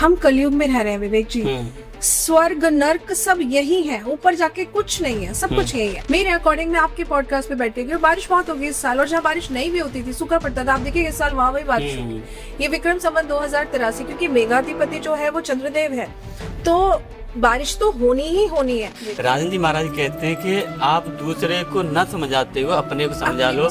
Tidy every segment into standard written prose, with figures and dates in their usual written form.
हम कलयुग में रह रहे हैं विवेक जी। स्वर्ग नर्क सब यही है, ऊपर जाके कुछ नहीं है, सब कुछ यही है। मेरे अकॉर्डिंग मैं आपके पॉडकास्ट पे बैठी थी और बारिश बहुत हो गई इस साल, और जहाँ बारिश नहीं भी होती थी सूखा पड़ता था, आप देखिए इस साल वहां वही बारिश होगी। ये विक्रम संवत 2083, क्योंकि मेघाधिपति जो है वो चंद्रदेव है, तो बारिश तो होनी ही होनी है। राजन जी महाराज कहते हैं कि आप दूसरे को न समझाते हो अपने को समझा लो,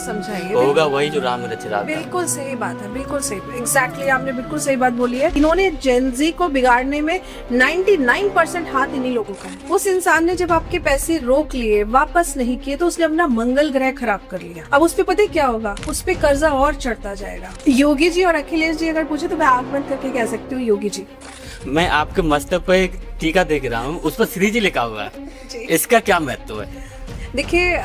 होगा वही जो राम रच रहा। बिल्कुल सही बात है, बिल्कुल सही, एग्जैक्टली आपने बिल्कुल सही बात बोली है। इन्होंने जेनजी को बिगाड़ने में 99% हाथ इन्हीं लोगों का है। उस इंसान ने जब आपके पैसे रोक लिए, वापस नहीं किए, तो उसने अपना मंगल ग्रह खराब कर लिया। अब उस पे पता है क्या होगा, उस पे कर्जा और चढ़ता जाएगा। योगी जी और अखिलेश जी अगर पूछे तो मैं आंख बंद करके कह सकती हूँ योगी जी। मैं आपके मस्तक पर एक टीका देख रहा हूँ, उस पर श्री जी लिखा हुआ है, इसका क्या महत्व है? देखिए,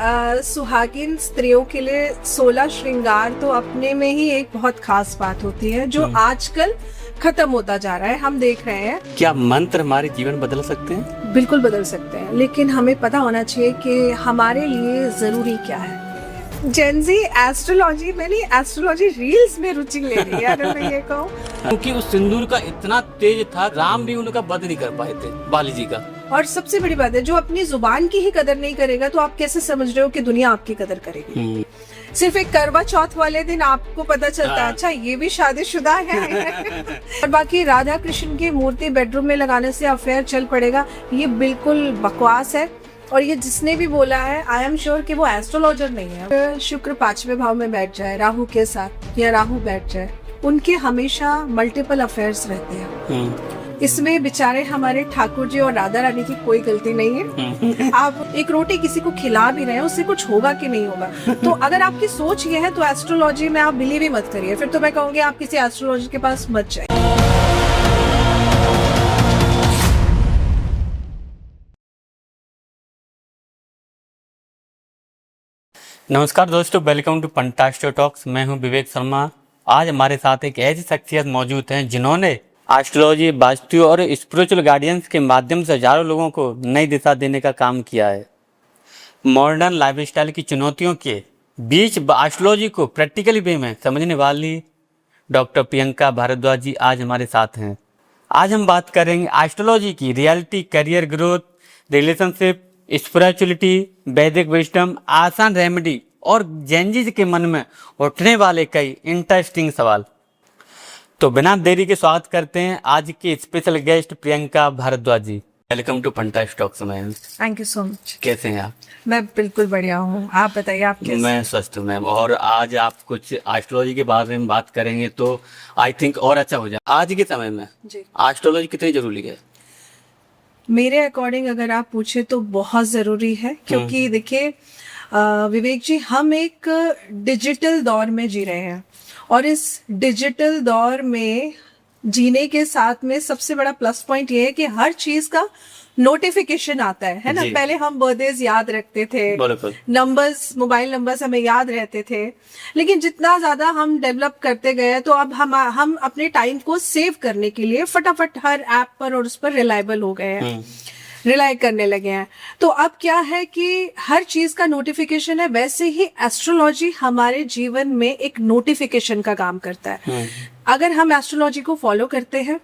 सुहागिन स्त्रियों के लिए 16 श्रृंगार तो अपने में ही एक बहुत खास बात होती है, जो आजकल खत्म होता जा रहा है, हम देख रहे हैं। क्या मंत्र हमारे जीवन बदल सकते हैं? बिल्कुल बदल सकते हैं, लेकिन हमें पता होना चाहिए कि हमारे लिए जरूरी क्या है। जेनजी एस्ट्रोलॉजी, मैंने एस्ट्रोलॉजी रील्स में रुचि ले ली है, अगर मैं ये कहूँ। क्योंकि उस सिंदूर का इतना तेज था, राम भी उनका वध नहीं कर पाए थे, बाली जी का। और सबसे बड़ी बात है, जो अपनी जुबान की ही कदर नहीं करेगा, तो आप कैसे समझ रहे हो कि दुनिया आपकी कदर करेगी? सिर्फ एक करवा चौथ वाले दिन आपको पता चलता है अच्छा ये भी शादीशुदा है। और बाकी राधा कृष्ण की मूर्ति बेडरूम में लगाने से अफेयर चल पड़ेगा, ये बिल्कुल बकवास है। और ये जिसने भी बोला है, आई एम श्योर कि वो एस्ट्रोलॉजर नहीं है। शुक्र 5वें भाव में बैठ जाए राहु के साथ, या राहु बैठ जाए, उनके हमेशा मल्टीपल अफेयर्स रहते हैं। इसमें बेचारे हमारे ठाकुर जी और राधा रानी की कोई गलती नहीं है। आप एक रोटी किसी को खिला भी रहे हैं, उससे कुछ होगा कि नहीं होगा। तो अगर आपकी सोच ये है तो एस्ट्रोलॉजी में आप बिलीव ही मत करिए, फिर तो मैं कहूँगी आप किसी एस्ट्रोलॉजर के पास मत जाइए। नमस्कार दोस्तों, वेलकम टू पंटास्ट्रो टॉक्स। मैं हूं विवेक शर्मा। आज हमारे साथ एक ऐसी शख्सियत मौजूद हैं जिन्होंने एस्ट्रोलॉजी, वास्तु और स्पिरिचुअल गाइडेंस के माध्यम से हजारों लोगों को नई दिशा देने का काम किया है। मॉडर्न लाइफस्टाइल की चुनौतियों के बीच एस्ट्रोलॉजी को प्रैक्टिकली वे में समझने वाली डॉक्टर प्रियंका भारद्वाज जी आज हमारे साथ हैं। आज हम बात करेंगे एस्ट्रोलॉजी की reality, career growth, relationship, spirituality, वैदिक विजडम, आसान रेमेडी और जेनजी के मन में उठने वाले कई इंटरेस्टिंग सवाल। तो बिना देरी के स्वागत करते हैं आज के special guest Priyanka Bhardwaj ji. Welcome to Pantastro talks ma'am. Thank you so much. कैसे हैं आप? मैं बिल्कुल बढ़िया हूँ, आप बताइए आप कैसे? मैं स्वस्थ हूँ मैम। और आज आप कुछ एस्ट्रोलॉजी के बारे में बात करेंगे तो आई थिंक और अच्छा हो जाए। आज के समय में एस्ट्रोलॉजी कितनी जरूरी है? मेरे अकॉर्डिंग अगर आप पूछे तो बहुत जरूरी है, क्योंकि देखिए विवेक जी, हम एक डिजिटल दौर में जी रहे हैं, और इस डिजिटल दौर में जीने के साथ में सबसे बड़ा प्लस पॉइंट ये है कि हर चीज का नोटिफिकेशन आता है ना। पहले हम बर्थडेज याद रखते थे, नंबर्स, मोबाइल नंबर्स हमें याद रहते थे, लेकिन जितना ज्यादा हम डेवलप करते गए तो अब हम अपने टाइम को सेव करने के लिए फटाफट हर ऐप पर और उस पर रिलायबल हो गए हैं, रिलाय करने लगे हैं। तो अब क्या है कि हर चीज का नोटिफिकेशन है, वैसे ही एस्ट्रोलॉजी हमारे जीवन में एक नोटिफिकेशन का काम करता है। अगर हम एस्ट्रोलॉजी को फॉलो करते हैं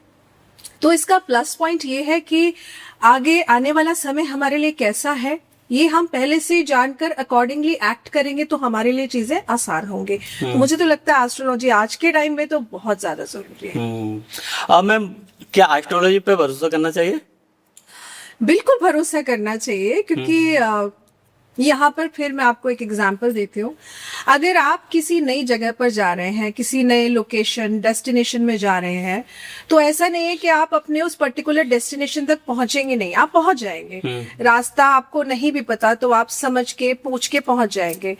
तो इसका प्लस पॉइंट ये है कि आगे आने वाला समय हमारे लिए कैसा है, ये हम पहले से जानकर अकॉर्डिंगली एक्ट करेंगे तो हमारे लिए चीजें आसान होंगी। तो मुझे तो लगता है एस्ट्रोलॉजी आज के टाइम में तो बहुत ज्यादा जरूरी है। मैम, क्या एस्ट्रोलॉजी पे भरोसा करना चाहिए? बिल्कुल भरोसा करना चाहिए, क्योंकि यहाँ पर फिर मैं आपको एक एग्जांपल देती हूँ। अगर आप किसी नई जगह पर जा रहे हैं, किसी नए लोकेशन, डेस्टिनेशन में जा रहे हैं, तो ऐसा नहीं है कि आप अपने उस पर्टिकुलर डेस्टिनेशन तक पहुंचेंगे नहीं, आप पहुंच जाएंगे। रास्ता आपको नहीं भी पता तो आप समझ के, पूछ के पहुंच जाएंगे।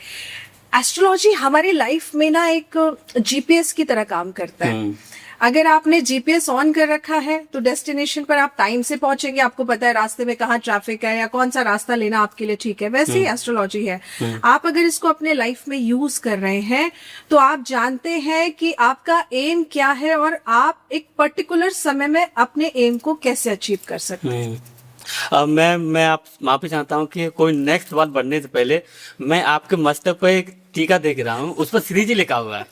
एस्ट्रोलॉजी हमारी लाइफ में ना एक जीपीएस की तरह काम करता है। अगर आपने जीपीएस ऑन कर रखा है तो डेस्टिनेशन पर आप टाइम से पहुंचेंगे, आपको पता है रास्ते में कहाँ ट्रैफिक है या कौन सा रास्ता लेना आपके लिए ठीक है। वैसे ही एस्ट्रोलॉजी है, आप अगर इसको अपने लाइफ में यूज कर रहे हैं तो आप जानते हैं कि आपका एम क्या है और आप एक पर्टिकुलर समय में अपने एम को कैसे अचीव कर सकते हैं। मैं आप माफी चाहता हूँ कि कोई नेक्स्ट सवाल बढ़ने से पहले मैं आपके मस्तक पर एक टीका देख रहा हूँ, उस पर श्री जी लिखा हुआ है,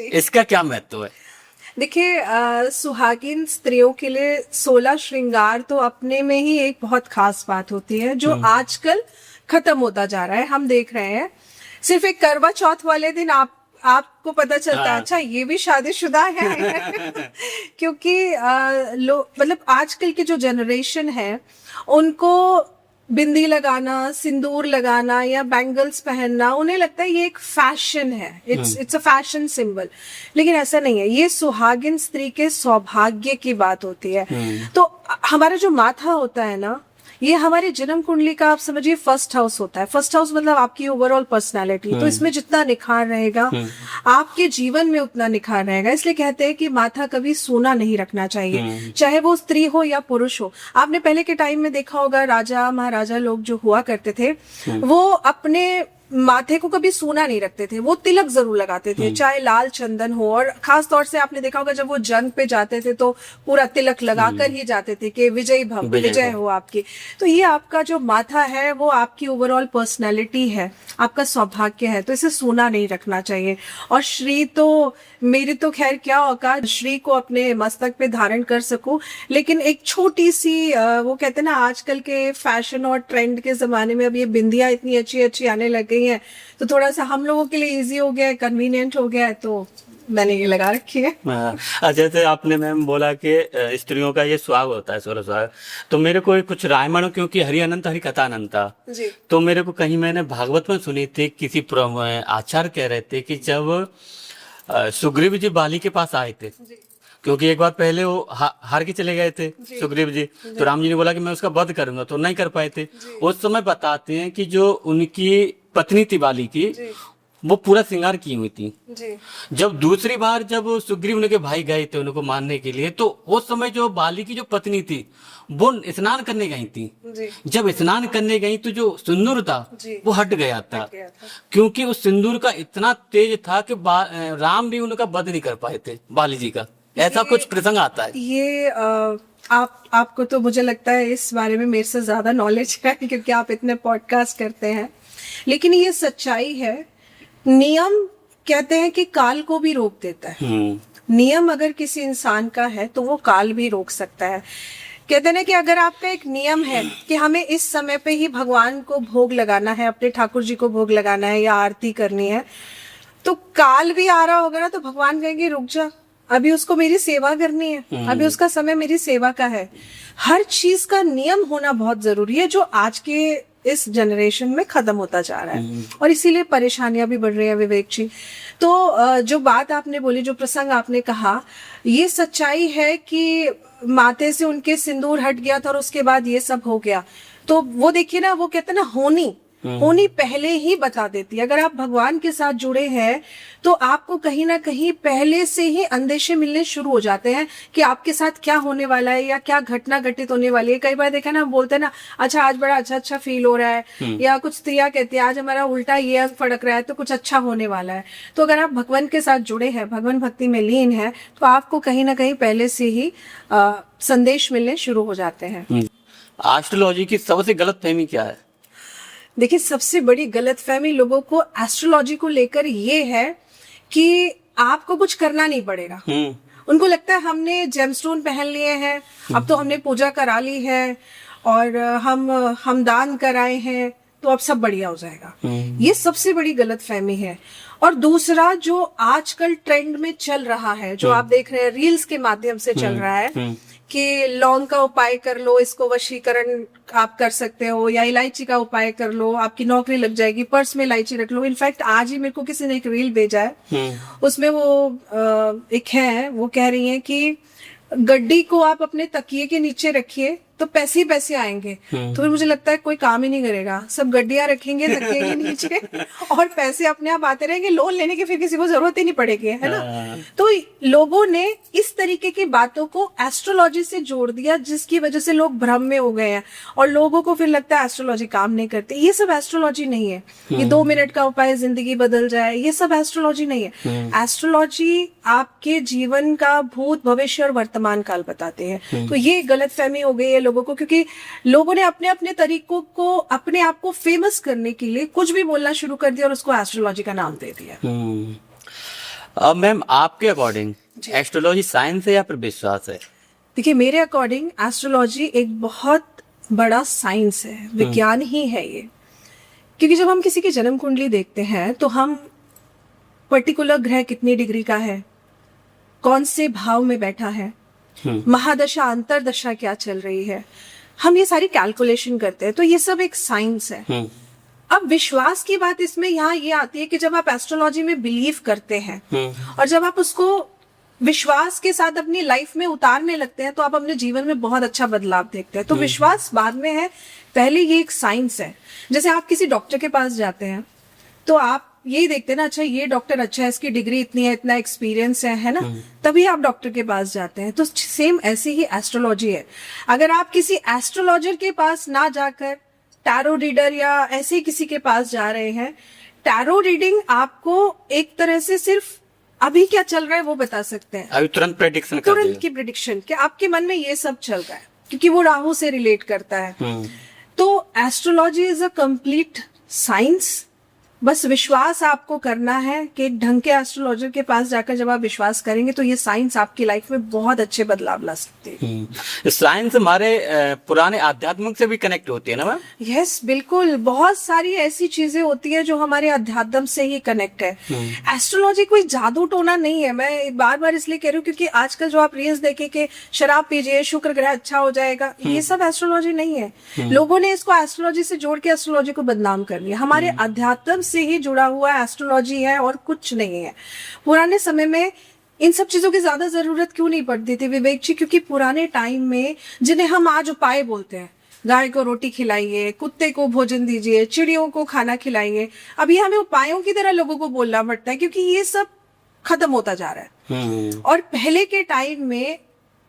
इसका क्या महत्व है? देखिए सुहागिन स्त्रियों के लिए 16 श्रृंगार तो अपने में ही एक बहुत खास बात होती है, जो आजकल खत्म होता जा रहा है। हम देख रहे हैं सिर्फ एक करवा चौथ वाले दिन आपको पता चलता है अच्छा ये भी शादीशुदा है क्योंकि मतलब आजकल की जो जनरेशन है उनको बिंदी लगाना, सिंदूर लगाना या बैंगल्स पहनना उन्हें लगता है ये एक फैशन है, इट्स अ फैशन सिंबल। लेकिन ऐसा नहीं है, ये सुहागिन स्त्री के सौभाग्य की बात होती है। तो हमारा जो माथा होता है ना, ये हमारे जन्म कुंडली का आप समझिए फर्स्ट हाउस होता है। फर्स्ट हाउस मतलब आपकी ओवरऑल पर्सनालिटी। तो इसमें जितना निखार रहेगा आपके जीवन में उतना निखार रहेगा। इसलिए कहते हैं कि माथा कभी सूना नहीं रखना चाहिए, चाहे वो स्त्री हो या पुरुष हो। आपने पहले के टाइम में देखा होगा राजा महाराजा लोग जो हुआ करते थे वो अपने माथे को कभी सूना नहीं रखते थे, वो तिलक जरूर लगाते थे, चाहे लाल चंदन हो। और खास तौर से आपने देखा होगा जब वो जंग पे जाते थे तो पूरा तिलक लगाकर ही जाते थे कि विजय भव, विजय हो आपकी। तो ये आपका जो माथा है वो आपकी ओवरऑल पर्सनैलिटी है, आपका सौभाग्य है, तो इसे सूना नहीं रखना चाहिए। और श्री तो मेरी तो खैर क्या औकात श्री को अपने मस्तक पे धारण कर सकूं, लेकिन एक छोटी सी वो कहते हैं ना आजकल के फैशन और ट्रेंड के जमाने में अब ये बिंदियां इतनी अच्छी अच्छी आने लग गई है तो थोड़ा सा हम लोगों के लिए इजी हो गया है, कन्वीनियंट हो गया है, तो मैंने ये लगा रखी है। जैसे आपने मैम बोला कि स्त्रियों का ये सुहाग होता है, सोलह सुहाग, तो मेरे को कुछ रामायण, क्योंकि हरि अनंत हरि कथा अनंत था जी। तो मेरे को कहीं मैंने भागवत में सुनी थी, किसी आचार्य कह रहे थे कि जब सुग्रीव जी बाली के पास आए थे, क्योंकि एक बार पहले वो हार के चले गए थे सुग्रीव जी, तो राम जी ने बोला कि मैं उसका वध करूंगा, तो नहीं कर पाए थे। उस समय बताते हैं कि जो उनकी पत्नी थी बाली की, वो पूरा श्रृंगार की हुई थी। जब दूसरी बार जब सुग्रीव उनके भाई गए थे उनको मारने के लिए, तो उस समय जो बाली की जो पत्नी थी वो स्नान करने गई थी। जब स्नान करने गई तो जो सिंदूर था वो हट गया था, क्योंकि उस सिंदूर का इतना तेज था कि राम भी उनका वध नहीं कर पाए थे बाली जी का। ऐसा कुछ प्रसंग आता है। ये आपको तो मुझे लगता है इस बारे में मेरे से ज्यादा नॉलेज है क्योंकि आप इतने पॉडकास्ट करते हैं, लेकिन ये सच्चाई है। नियम कहते हैं कि काल को भी रोक देता है। नियम अगर किसी इंसान का है तो वो काल भी रोक सकता है। कहते हैं ना कि अगर आपका एक नियम है कि हमें इस समय पे ही भगवान को भोग लगाना है, अपने ठाकुर जी को भोग लगाना है या आरती करनी है, तो काल भी आ रहा होगा ना तो भगवान कहेंगे रुक जा, अभी उसको मेरी सेवा करनी है, अभी उसका समय मेरी सेवा का है। हर चीज का नियम होना बहुत जरूरी है, जो आज के इस जनरेशन में खत्म होता जा रहा है और इसीलिए परेशानियां भी बढ़ रही है। विवेक जी, तो जो बात आपने बोली, जो प्रसंग आपने कहा, ये सच्चाई है कि माथे से उनके सिंदूर हट गया था और उसके बाद ये सब हो गया। तो वो देखिए ना, वो कहते हैं ना होनी पहले ही बता देती है। अगर आप भगवान के साथ जुड़े हैं तो आपको कहीं ना कहीं पहले से ही अंदेशे मिलने शुरू हो जाते हैं कि आपके साथ क्या होने वाला है या क्या घटना घटित होने वाली है। कई बार देखा ना, बोलते हैं ना अच्छा आज बड़ा अच्छा फील हो रहा है, या कुछ स्त्रियां कहती है आज हमारा उल्टा ये अंग फड़क रहा है तो कुछ अच्छा होने वाला है। तो अगर आप भगवान के साथ जुड़े हैं, भगवान भक्ति में लीन है, तो आपको कहीं ना कहीं पहले से ही संदेश मिलने शुरू हो जाते हैं। एस्ट्रोलॉजी की सबसे गलत फहमी क्या है? देखिए, सबसे बड़ी गलतफहमी लोगों को एस्ट्रोलॉजी को लेकर ये है कि आपको कुछ करना नहीं पड़ेगा। उनको लगता है हमने जेमस्टोन पहन लिए हैं, अब तो हमने पूजा करा ली है और हम दान कराए हैं तो अब सब बढ़िया हो जाएगा। ये सबसे बड़ी गलतफहमी है। और दूसरा जो आजकल ट्रेंड में चल रहा है, जो आप देख रहे हैं रील्स के माध्यम से चल रहा है कि लौंग का उपाय कर लो, इसको वशीकरण आप कर सकते हो, या इलायची का उपाय कर लो, आपकी नौकरी लग जाएगी, पर्स में इलायची रख लो। इनफैक्ट आज ही मेरे को किसी ने एक रील भेजा है, उसमें वो एक है, वो कह रही है कि गड्डी को आप अपने तकिए के नीचे रखिए तो पैसे ही पैसे आएंगे। तो फिर मुझे लगता है कोई काम ही नहीं करेगा, सब गड्डियां रखेंगे तकिए के नीचे और पैसे अपने आप आते रहेंगे, लोन लेने की फिर किसी को जरूरत ही नहीं पड़ेगी, है ना। तो लोगों ने इस तरीके की बातों को एस्ट्रोलॉजी से जोड़ दिया, जिसकी वजह से लोग भ्रम में हो गए हैं और लोगों को फिर लगता है एस्ट्रोलॉजी काम नहीं करती। ये सब एस्ट्रोलॉजी नहीं है। ये 2 मिनट का उपाय जिंदगी बदल जाए, ये सब एस्ट्रोलॉजी नहीं है। एस्ट्रोलॉजी आपके जीवन का भूत, भविष्य और वर्तमान काल बताते हैं। तो ये गलतफहमी हो गई है लोगों को, क्योंकि लोगों ने अपने अपने तरीकों को, अपने आप को फेमस करने के लिए कुछ भी बोलना शुरू कर दिया और उसको एस्ट्रोलॉजी का नाम दे दिया। अब मैम आपके अकॉर्डिंग एस्ट्रोलॉजी साइंस है या फिर विश्वास है? देखिए, मेरे अकॉर्डिंग एस्ट्रोलॉजी एक बहुत बड़ा साइंस है, विज्ञान ही है ये। क्योंकि जब हम किसी की जन्म कुंडली देखते हैं तो हम पर्टिकुलर ग्रह कितनी डिग्री का है, कौन से भाव में बैठा है, महादशा अंतरदशा क्या चल रही है, हम ये सारी कैलकुलेशन करते हैं। तो ये सब एक साइंस है। अब विश्वास की बात इसमें यहाँ ये आती है कि जब आप एस्ट्रोलॉजी में बिलीव करते हैं और जब आप उसको विश्वास के साथ अपनी लाइफ में उतारने लगते हैं तो आप अपने जीवन में बहुत अच्छा बदलाव देखते हैं। तो विश्वास बाद में है, पहले ये एक साइंस है। जैसे आप किसी डॉक्टर के पास जाते हैं तो आप यही देखते हैं ना, अच्छा ये डॉक्टर अच्छा है, इसकी डिग्री इतनी है, इतना एक्सपीरियंस है ना, तभी आप डॉक्टर के पास जाते हैं। तो सेम ऐसी ही एस्ट्रोलॉजी है। अगर आप किसी एस्ट्रोलॉजर के पास ना जाकर टैरो रीडर या ऐसे ही किसी के पास जा रहे हैं, टैरो रीडिंग आपको एक तरह से सिर्फ अभी क्या चल रहा है वो बता सकते हैं, अभी तुरंत प्रेडिक्शन तुरंत की प्रेडिक्शन कि आपके मन में ये सब चल रहा है, क्योंकि वो राहु से रिलेट करता है। तो astrology is a complete science. बस विश्वास आपको करना है कि एक ढंग के एस्ट्रोलॉजर के पास जाकर जब आप विश्वास करेंगे तो ये साइंस आपकी लाइफ में बहुत अच्छे बदलाव ला सकती है। साइंस हमारे पुराने आध्यात्मिक से भी कनेक्ट होती है ना मैम? यस, बिल्कुल। बहुत सारी ऐसी चीजें होती है जो हमारे अध्यात्म से ही कनेक्ट है। एस्ट्रोलॉजी कोई जादू टोना नहीं है। मैं बार बार इसलिए कह रही हूँ क्योंकि आजकल जो आप रील्स देखे कि शराब पीजिए शुक्र ग्रह अच्छा हो जाएगा, ये सब एस्ट्रोलॉजी नहीं है। लोगों ने इसको एस्ट्रोलॉजी से जोड़ के एस्ट्रोलॉजी को बदनाम कर लिया। हमारे अध्यात्म से ही जुड़ा हुआ एस्ट्रोलॉजी है और कुछ नहीं है। पुराने समय में इन सब चीजों की ज्यादा जरूरत क्यों नहीं पड़ती थी विवेक जी? क्योंकि पुराने टाइम में जिन्हें हम आज उपाय बोलते हैं, गाय को रोटी खिलाइए, कुत्ते को भोजन दीजिए, चिड़ियों को खाना खिलाइए, अभी हमें उपायों की तरह लोगों को बोलना पड़ता है क्योंकि ये सब खत्म होता जा रहा है। और पहले के टाइम में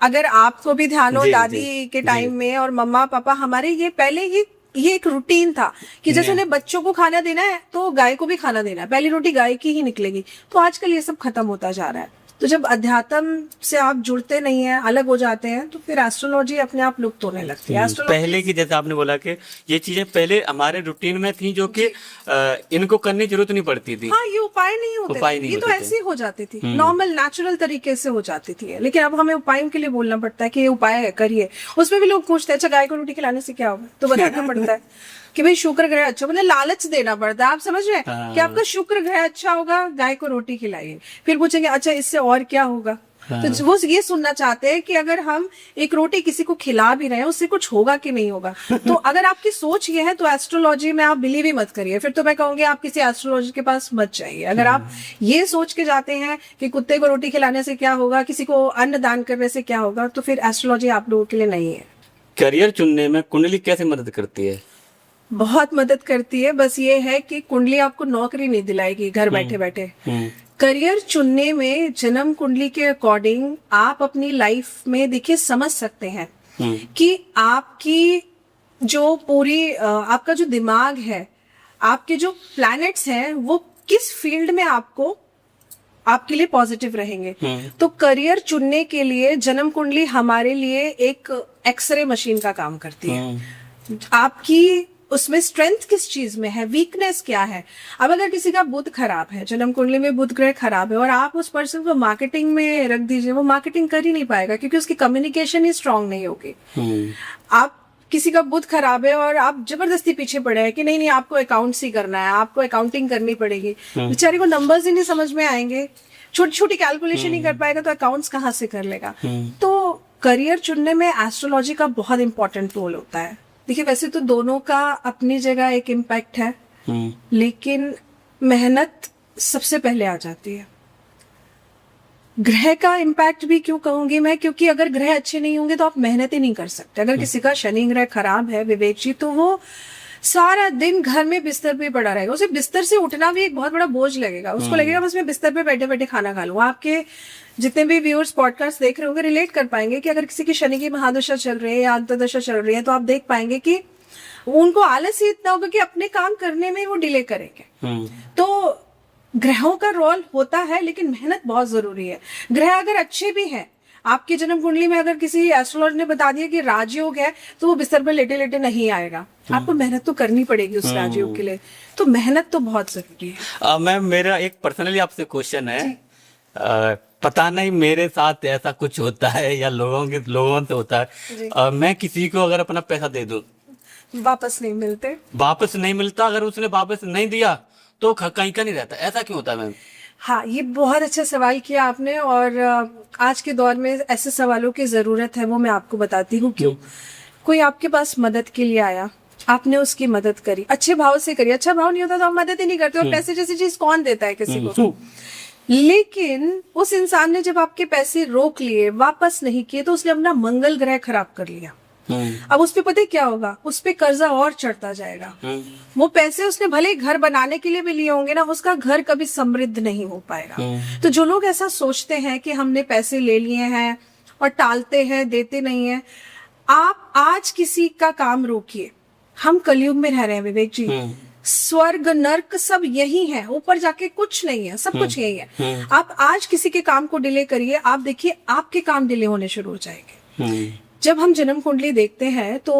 अगर आपको भी ध्यान हो, दादी के टाइम में और मम्मा पापा हमारे, ये पहले ही ये एक रूटीन था कि जैसे उन्हें बच्चों को खाना देना है तो गाय को भी खाना देना है, पहली रोटी गाय की ही निकलेगी। तो आजकल ये सब खत्म होता जा रहा है। तो जब अध्यात्म से आप जुड़ते नहीं है, अलग हो जाते हैं, तो फिर एस्ट्रोलॉजी अपने आप लुप्त होने लगती है। पहले की जैसे आपने बोला कि ये चीजें पहले हमारे रूटीन में थी जो कि इनको करने की जरूरत नहीं पड़ती थी। हाँ, ये उपाय नहीं होते थे, ये तो ऐसे ही हो जाती थी, नॉर्मल नेचुरल तरीके से हो जाती थी। लेकिन अब हमें उपायों के लिए बोलना पड़ता है कि ये उपाय है, करिए। उसमें भी लोग पूछते हैं अच्छा गाय को रोटी खिलाने से क्या होगा, तो बताना पड़ता है कि भाई शुक्र ग्रह अच्छा, मतलब लालच देना पड़ता है। आप समझ रहे हैं कि आपका शुक्र ग्रह अच्छा होगा, गाय को रोटी खिलाइए। फिर पूछेंगे अच्छा इससे और क्या होगा, तो वो ये सुनना चाहते हैं कि अगर हम एक रोटी किसी को खिला भी रहे हैं उससे कुछ होगा कि नहीं होगा। तो अगर आपकी सोच ये है तो एस्ट्रोलॉजी में आप बिलीव ही मत करिए। फिर तो मैं कहूंगी आप किसी एस्ट्रोलॉजी के पास मत जाइए। अगर आप ये सोच के जाते हैं कि कुत्ते को रोटी खिलाने से क्या होगा, किसी को अन्न दान करने से क्या होगा, तो फिर एस्ट्रोलॉजी आप लोगों के लिए नहीं है। करियर चुनने में कुंडली कैसे मदद करती है? बहुत मदद करती है। बस ये है कि कुंडली आपको नौकरी नहीं दिलाएगी घर बैठे बैठे। करियर चुनने में जन्म कुंडली के अकॉर्डिंग आप अपनी लाइफ में देखिए समझ सकते हैं कि आपकी जो पूरी आपका जो दिमाग है, आपके जो प्लैनेट्स हैं, वो किस फील्ड में आपके लिए पॉजिटिव रहेंगे। तो करियर चुनने के लिए जन्म कुंडली हमारे लिए एक एक्सरे मशीन का काम करती है। आपकी उसमें स्ट्रेंथ किस चीज में है, वीकनेस क्या है। अब अगर किसी का बुध खराब है, जन्म कुंडली में बुध ग्रह खराब है, और आप उस पर्सन को मार्केटिंग में रख दीजिए, वो मार्केटिंग कर ही नहीं पाएगा क्योंकि उसकी कम्युनिकेशन ही स्ट्रांग नहीं होगी। आप किसी का बुध खराब है और आप जबरदस्ती पीछे पड़े हैं कि नहीं आपको अकाउंट्स ही करना है, आपको अकाउंटिंग करनी पड़ेगी, बेचारे को नंबर्स ही नहीं समझ में आएंगे, छोटी छोटी कैलकुलेशन ही कर पाएगा तो अकाउंट्स कहाँ से कर लेगा। तो करियर चुनने में एस्ट्रोलॉजी का बहुत इंपॉर्टेंट रोल होता है। देखिए वैसे तो दोनों का अपनी जगह एक इम्पैक्ट है, लेकिन मेहनत सबसे पहले आ जाती है। ग्रह का इम्पैक्ट भी क्यों कहूंगी मैं, क्योंकि अगर ग्रह अच्छे नहीं होंगे तो आप मेहनत ही नहीं कर सकते। अगर किसी का शनि ग्रह खराब है विवेक जी, तो वो सारा दिन घर में बिस्तर पे पड़ा रहेगा, उसे बिस्तर से उठना भी एक बहुत बड़ा बोझ लगेगा। उसको लगेगा बस मैं बिस्तर पे बैठे बैठे खाना खा लूं। आपके जितने भी व्यूअर्स पॉडकास्ट देख रहे होंगे रिलेट कर पाएंगे कि अगर किसी की शनि की महादशा चल रही है या अंतर्दशा चल रही है, तो आप देख पाएंगे कि उनको आलस ही इतना होगा कि अपने काम करने में वो डिले करेंगे। तो ग्रहों का रोल होता है, लेकिन मेहनत बहुत जरूरी है। ग्रह अगर अच्छे भी हैं, आपकी जन्म कुंडली में अगर किसी एस्ट्रोलॉजर ने बता दिया कि राजयोग है, तो वो बिस्तर पर लेटे लेटे नहीं आएगा। आपको मेहनत तो करनी पड़ेगी उस राजयोग के लिए। तो मेहनत तो बहुत जरूरी है। मैम मेरा एक पर्सनली आपसे क्वेश्चन है, पता नहीं मेरे साथ ऐसा कुछ होता है या लोगों से होता जी। है। मैं किसी को अगर अपना पैसा दे दूं, वापस नहीं मिलते। वापस नहीं मिलता, अगर उसने वापस नहीं दिया तो कहीं का नहीं रहता। ऐसा क्यों होता है मैम? हाँ, ये बहुत अच्छा सवाल किया आपने, और आज के दौर में ऐसे सवालों की ज़रूरत है, वो मैं आपको बताती हूँ क्यों। कोई आपके पास मदद के लिए आया, आपने उसकी मदद करी, अच्छे भाव से करी, अच्छा भाव नहीं होता तो आप मदद ही नहीं करते, और पैसे जैसी चीज कौन देता है किसी को। लेकिन उस इंसान ने जब आपके पैसे रोक लिए, वापस नहीं किए, तो उसने अपना मंगल ग्रह खराब कर लिया। अब उस पे पता है क्या होगा, उस पे कर्जा और चढ़ता जाएगा। वो पैसे उसने भले ही घर बनाने के लिए भी लिए होंगे ना, उसका घर कभी समृद्ध नहीं हो पाएगा। तो जो लोग ऐसा सोचते हैं कि हमने पैसे ले लिए हैं और टालते हैं, देते नहीं है, आप आज किसी का काम रोकिए। हम कलयुग में रह रहे हैं विवेक जी, स्वर्ग नर्क सब यही है, ऊपर जाके कुछ नहीं है, सब कुछ यही है। आप आज किसी के काम को डिले करिए, आप देखिए आपके काम डिले होने शुरू हो जाएंगे। जब हम जन्म कुंडली देखते हैं तो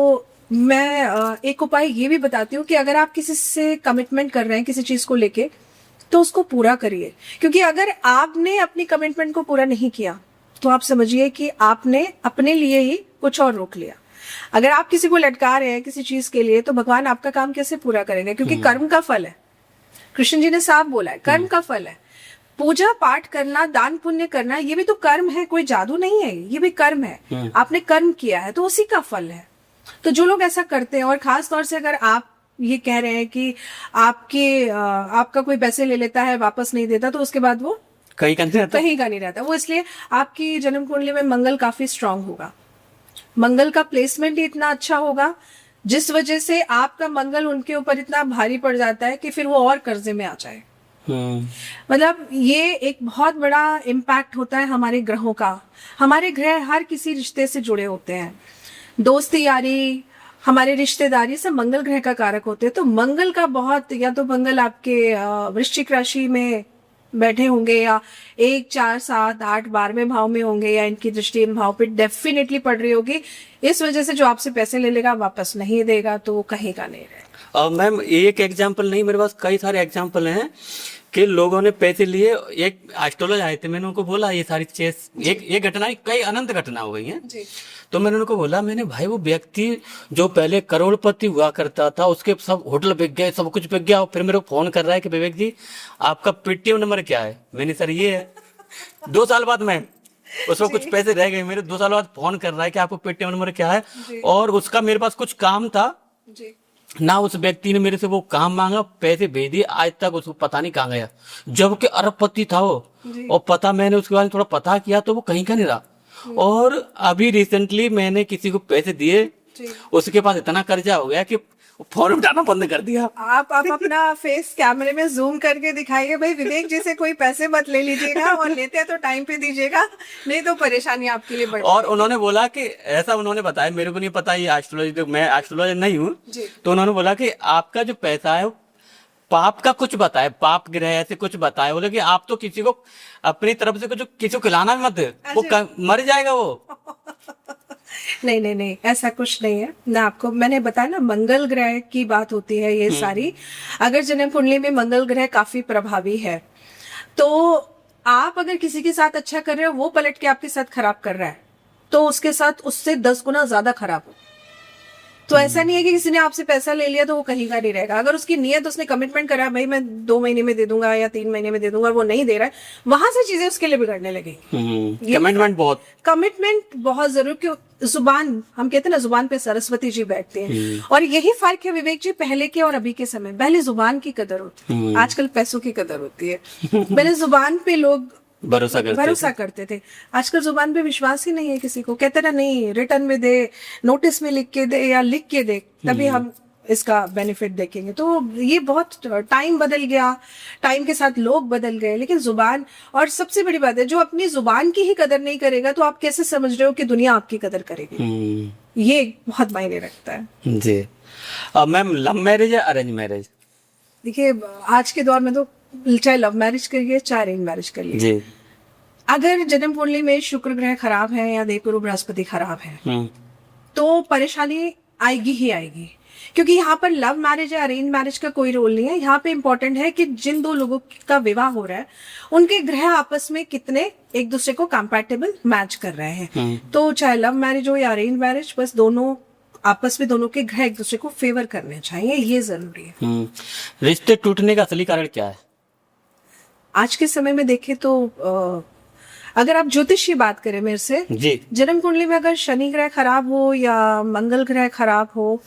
मैं एक उपाय ये भी बताती हूँ कि अगर आप किसी से कमिटमेंट कर रहे हैं किसी चीज को लेके, तो उसको पूरा करिए। क्योंकि अगर आपने अपनी कमिटमेंट को पूरा नहीं किया तो आप समझिए कि आपने अपने लिए ही कुछ और रोक लिया। अगर आप किसी को लटका रहे हैं किसी चीज के लिए, तो भगवान आपका काम कैसे पूरा करेंगे? क्योंकि कर्म का फल है, कृष्ण जी ने साफ बोला है, कर्म का फल है। पूजा पाठ करना, दान पुण्य करना, ये भी तो कर्म है, कोई जादू नहीं है, ये भी कर्म है। आपने कर्म किया है तो उसी का फल है। तो जो लोग ऐसा करते हैं, और खास तौर से अगर आप ये कह रहे हैं कि आपका कोई पैसे ले लेता है, वापस नहीं देता, तो उसके बाद वो कहीं का नहीं रहता। वो इसलिए आपकी जन्म कुंडली में मंगल काफी स्ट्रांग होगा, मंगल का प्लेसमेंट ही इतना अच्छा होगा, जिस वजह से आपका मंगल उनके ऊपर इतना भारी पड़ जाता है कि फिर वो और कर्जे में आ जाए। मतलब ये एक बहुत बड़ा इम्पैक्ट होता है हमारे ग्रहों का। हमारे ग्रह हर किसी रिश्ते से जुड़े होते हैं, दोस्ती यारी, हमारे रिश्तेदारी सब मंगल ग्रह का कारक होते हैं। तो मंगल का बहुत, या तो मंगल आपके वृश्चिक राशि में बैठे होंगे, या 1, 4, 7, 8, 12वें भाव में होंगे, या इनकी दृष्टि इन भाव पे डेफिनेटली पड़ रही होगी। इस वजह से जो आपसे पैसे ले लेगा, वापस नहीं देगा, तो वो कहेगा नहीं रहेगा। मैम एक एग्जांपल नहीं, मेरे पास कई सारे एग्जांपल हैं कि लोगों ने पैसे लिए। एक एस्ट्रोलॉजर आए थे, मैंने उनको बोला ये सारी चीज, ये घटनाएं कई अनंत घटना हो गई हैं। तो मैंने उनको बोला, मैंने भाई वो व्यक्ति जो पहले करोड़पति हुआ करता था, उसके सब होटल बिक गए, सब कुछ बिक गया, और फिर मेरे को फोन कर रहा है कि विवेक जी आपका पेटीएम नंबर क्या है? मैंने सर ये है। 2 साल बाद मैं उसको कुछ पैसे रह गए मेरे, 2 साल बाद फोन कर रहा है कि आपको पेटीएम नंबर क्या है, और उसका मेरे पास कुछ काम था ना, उस व्यक्ति ने मेरे से वो काम मांगा, पैसे भेज दिए, आज तक उसको पता नहीं कहाँ गया, जबकि अरबपति था वो। और पता मैंने उसके बाद थोड़ा पता किया तो वो कहीं का नहीं रहा। और अभी रिसेंटली मैंने किसी को पैसे दिए, उसके पास इतना कर्जा हो गया कि फोन उठाना बंद कर दिया। आप अपना फेस कैमरे में जूम करके दिखाइए, भाई विवेक जी से कोई पैसे मत ले लीजिएगा, और लेते हैं तो टाइम पे दीजिएगा, नहीं तो परेशानी आपके लिए बढ़। और उन्होंने बोला कि ऐसा उन्होंने बताया, मेरे को नहीं पता ये एस्ट्रोलॉजी, तो मैं एस्ट्रोलॉजर नहीं हूँ, तो उन्होंने बोला कि आपका जो पैसा है पाप का कुछ बताए, पाप ग्रह ऐसे कुछ बताए, बोले कि आप तो किसी को अपनी तरफ से कुछ किसी को खिलाना भी मत, वो मर जाएगा वो। नहीं, ऐसा कुछ नहीं है ना। आपको मैंने बताया ना, मंगल ग्रह की बात होती है ये सारी। अगर जन्म कुंडली में मंगल ग्रह काफी प्रभावी है, तो आप अगर किसी के साथ अच्छा कर रहे हो, वो पलट के आपके साथ खराब कर रहा है, तो उसके साथ उससे 10 गुना ज्यादा खराब हो। तो ऐसा नहीं है कि किसी ने आपसे पैसा ले लिया तो वो कहीं का नहीं रहेगा। अगर उसकी नियत, उसने कमिटमेंट करा, भाई मैं 2 महीने में दे दूंगा या 3 महीने में दे दूंगा, और वो नहीं दे रहा है, वहां से चीजें उसके लिए बिगड़ने लगेगी। कमिटमेंट बहुत जरूरी। क्यों? जुबान, हम कहते हैं ना, जुबान पे सरस्वती जी बैठते हैं, और यही फर्क है विवेक जी पहले के और अभी के समय। पहले जुबान की कदर होती है, आजकल पैसों की कदर होती है। पहले जुबान पे लोग भरोसा करते थे, आजकल जुबान पे विश्वास ही नहीं है किसी को। कहते ना, नहीं रिटर्न में दे, नोटिस में लिख के दे, या लिख के दे, तभी हम इसका बेनिफिट देखेंगे। तो ये बहुत टाइम बदल गया, टाइम के साथ लोग बदल गए, लेकिन जुबान, और सबसे बड़ी बात है, जो अपनी जुबान की ही कदर नहीं करेगा, तो आप कैसे समझ रहे हो कि दुनिया आपकी कदर करेगी? ये बहुत मायने रखता है जी। मैम लव मैरिज या अरेंज मैरिज? देखिए आज के दौर में तो चाहे लव मैरिज करिए चाहे अरेंज मैरिज करिए, अगर जन्म कुंडली में शुक्र ग्रह खराब है या देवगुरु बृहस्पति खराब है, तो परेशानी आएगी ही आएगी। क्योंकि यहाँ पर लव मैरिज या अरेंज मैरिज का कोई रोल नहीं है। यहाँ पे इम्पोर्टेंट है कि जिन दो लोगों का विवाह हो रहा है उनके ग्रह आपस में कितने एक दूसरे को कंपैटिबल मैच कर रहे हैं। तो चाहे लव मैरिज हो या अरेंज मैरिज, बस दोनों आपस में दोनों के ग्रह एक दूसरे को फेवर करने चाहिए, ये जरूरी है। रिश्ते टूटने का असली कारण क्या है? आज के समय में देखें तो अगर आप ज्योतिष की बात करें मेरे से, जी। जन्म कुंडली में अगर शनि ग्रह खराब हो या मंगल ग्रह खराब हो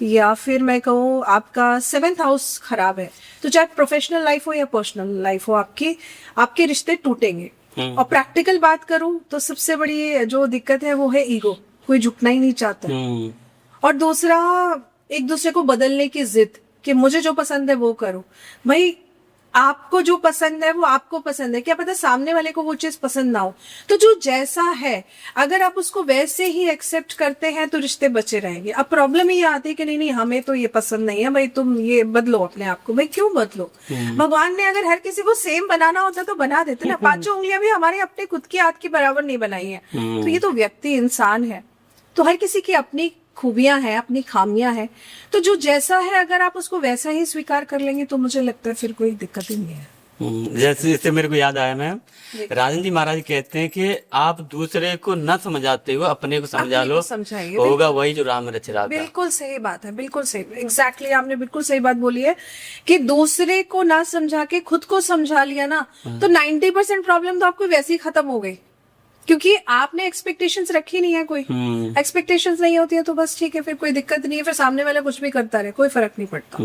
या फिर मैं कहूँ आपका 7th हाउस खराब है, तो चाहे प्रोफेशनल लाइफ हो या पर्सनल लाइफ हो, आपके रिश्ते टूटेंगे। और प्रैक्टिकल बात करूं तो सबसे बड़ी जो दिक्कत है वो है ईगो, कोई झुकना ही नहीं चाहता। और दूसरा, एक दूसरे को बदलने की जिद कि मुझे जो पसंद है वो करो। भाई आपको जो पसंद है वो आपको पसंद है, क्या पता सामने वाले को वो चीज पसंद ना हो। तो जो जैसा है अगर आप उसको वैसे ही एक्सेप्ट करते हैं तो रिश्ते बचे रहेंगे। अब प्रॉब्लम ये आती है कि नहीं हमें तो ये पसंद नहीं है, भाई तुम ये बदलो अपने आप को। भाई क्यों बदलो? भगवान ने अगर हर किसी को सेम बनाना होता तो बना देते ना। 5 उंगलियां भी हमारे अपने खुद की हाथ के बराबर नहीं बनाई है। तो ये तो व्यक्ति इंसान है, तो हर किसी की अपनी खूबियां हैं, अपनी खामियां हैं। तो जो जैसा है अगर आप उसको वैसा ही स्वीकार कर लेंगे तो मुझे लगता है फिर कोई दिक्कत ही नहीं है। जैसे इससे मेरे को याद आया मैम, राजन जी महाराज कहते हैं कि आप दूसरे को न समझाते हो अपने को समझा लो, समझाइए, होगा वही जो राम रच रहा था। बिल्कुल सही बात है, बिल्कुल सही, एग्जैक्टली आपने बिल्कुल सही बात बोली है कि दूसरे को ना समझा के खुद को समझा लिया ना तो 90% प्रॉब्लम तो आपको वैसे ही खत्म हो गई, क्योंकि आपने एक्सपेक्टेशंस रखी नहीं है। कोई एक्सपेक्टेशंस नहीं होती है तो बस ठीक है, फिर कोई दिक्कत नहीं है, फिर सामने वाला कुछ भी करता रहे, कोई फर्क नहीं पड़ता।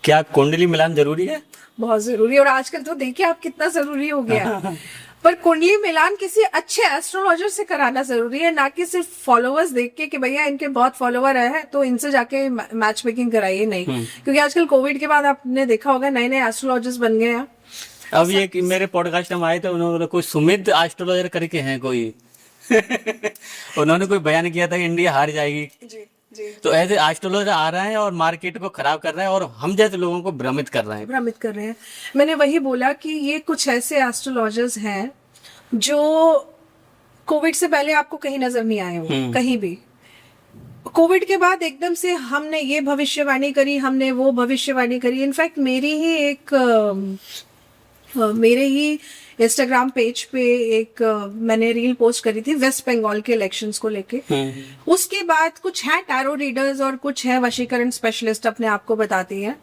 क्या कुंडली मिलान जरूरी है? बहुत जरूरी है, और आजकल तो देखिए आप कितना जरूरी हो गया है। पर कुंडली मिलान किसी अच्छे एस्ट्रोलॉजर से कराना जरूरी है, ना कि सिर्फ फॉलोअर्स देख के कि भैया इनके बहुत फॉलोअर है तो इनसे जाके मैच मेकिंग कराइए, नहीं। क्योंकि आजकल कोविड के बाद आपने देखा होगा नए नए एस्ट्रोलॉजर्स बन गए हैं। अब ये मेरे पॉडकास्ट में आए थे, उन्होंने कोई सुमित एस्ट्रोलॉजर करके हैं कोई उन्होंने कोई बयान किया था कि इंडिया हार जाएगी। जी जी। तो ऐसे एस्ट्रोलॉजर आ रहे हैं और मार्केट को खराब कर रहे हैं और हम जैसे लोगों को भ्रमित कर रहे हैं। मैंने वही बोला कि ये कुछ ऐसे एस्ट्रोलॉजर्स हैं जो कोविड से पहले आपको कहीं नजर नहीं आए हो, कहीं भी। कोविड के बाद एकदम से हमने ये भविष्यवाणी करी, हमने वो भविष्यवाणी करी। इनफैक्ट मेरे ही इंस्टाग्राम पेज पे एक मैंने रील पोस्ट करी थी वेस्ट बंगाल के इलेक्शंस को लेके। उसके बाद कुछ है टैरो रीडर्स और कुछ है वशीकरण स्पेशलिस्ट अपने आप को बताती है,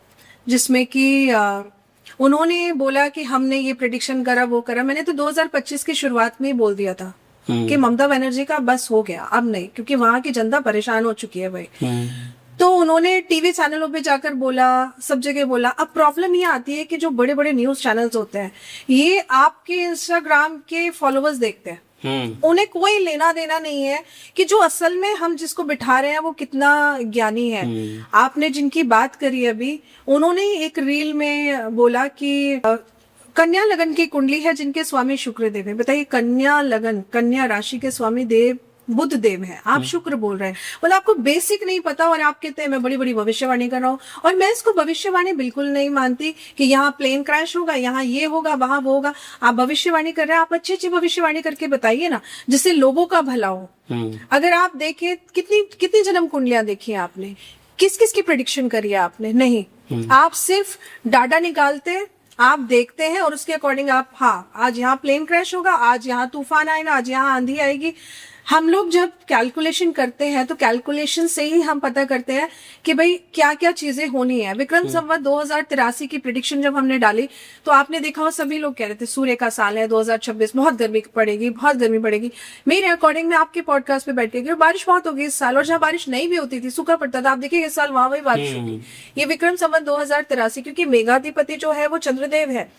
जिसमें कि उन्होंने बोला कि हमने ये प्रेडिक्शन करा, वो करा। मैंने तो 2025 की शुरुआत में ही बोल दिया था कि ममता बनर्जी का बस हो गया, अब नहीं, क्योंकि वहां की जनता परेशान हो चुकी है भाई। तो उन्होंने टीवी चैनलों पे जाकर बोला, सब जगह बोला। अब प्रॉब्लम ये आती है कि जो बड़े बड़े न्यूज चैनल्स होते हैं ये आपके इंस्टाग्राम के फॉलोअर्स देखते हैं, उन्हें कोई लेना देना नहीं है कि जो असल में हम जिसको बिठा रहे हैं वो कितना ज्ञानी है। आपने जिनकी बात करी अभी, उन्होंने एक रील में बोला कि कन्या लगन की कुंडली है जिनके स्वामी शुक्र देव है। बताइए, कन्या लगन, कन्या राशि के स्वामी देव बुध देव है, आप शुक्र बोल रहे हैं। मतलब आपको बेसिक नहीं पता और आप कहते हैं मैं बड़ी बड़ी भविष्यवाणी कर रहा हूँ। और मैं इसको भविष्यवाणी बिल्कुल नहीं मानती कि यहाँ प्लेन क्रैश होगा, यहाँ ये होगा, वहां वो होगा। आप भविष्यवाणी कर रहे हैं, आप अच्छी अच्छी भविष्यवाणी करके बताइए ना, जिससे लोगों का भला हो। अगर आप देखें कितनी जन्म कुंडलियां देखी है आपने, किस किस की प्रेडिक्शन करी है आपने? नहीं, आप सिर्फ डाटा निकालते, आप देखते हैं और उसके अकॉर्डिंग आप, हाँ आज यहाँ प्लेन क्रैश होगा, आज यहाँ तूफान आएगा, आज यहाँ आंधी आएगी। हम लोग जब कैलकुलेशन करते हैं तो कैलकुलेशन से ही हम पता करते हैं कि भाई क्या क्या चीजें होनी है। विक्रम संवत 2083 की प्रेडिक्शन जब हमने डाली तो आपने देखा हो सभी लोग कह रहे थे सूर्य का साल है 2026, बहुत गर्मी पड़ेगी, बहुत गर्मी पड़ेगी। मेरे अकॉर्डिंग में आपके पॉडकास्ट पे बैठेगी और बारिश बहुत होगी इस साल, और जहाँ बारिश नहीं भी होती थी, सूखा पड़ता था, आप देखिए इस साल वहां वही बारिश होगी। ये विक्रम संवत 2083, क्योंकि मेघाधिपति जो है वो चंद्रदेव है,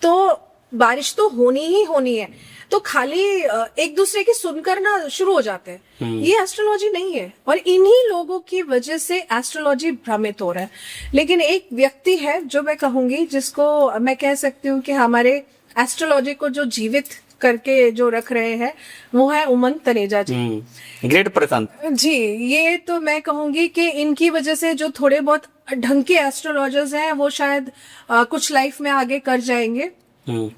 तो बारिश तो होनी ही होनी है। तो खाली एक दूसरे की सुनकर ना शुरू हो जाते हैं, ये एस्ट्रोलॉजी नहीं है। और इन्हीं लोगों की वजह से एस्ट्रोलॉजी भ्रमित हो रहा है। लेकिन एक व्यक्ति है जो मैं कहूंगी, जिसको मैं कह सकती हूँ कि हमारे एस्ट्रोलॉजी को जो जीवित करके जो रख रहे हैं वो है उमंग तनेजा जी। ग्रेट पर्सन जी। ये तो मैं कहूंगी कि इनकी वजह से जो थोड़े बहुत ढंग के एस्ट्रोलॉजर्स हैं वो शायद कुछ लाइफ में आगे कर जाएंगे।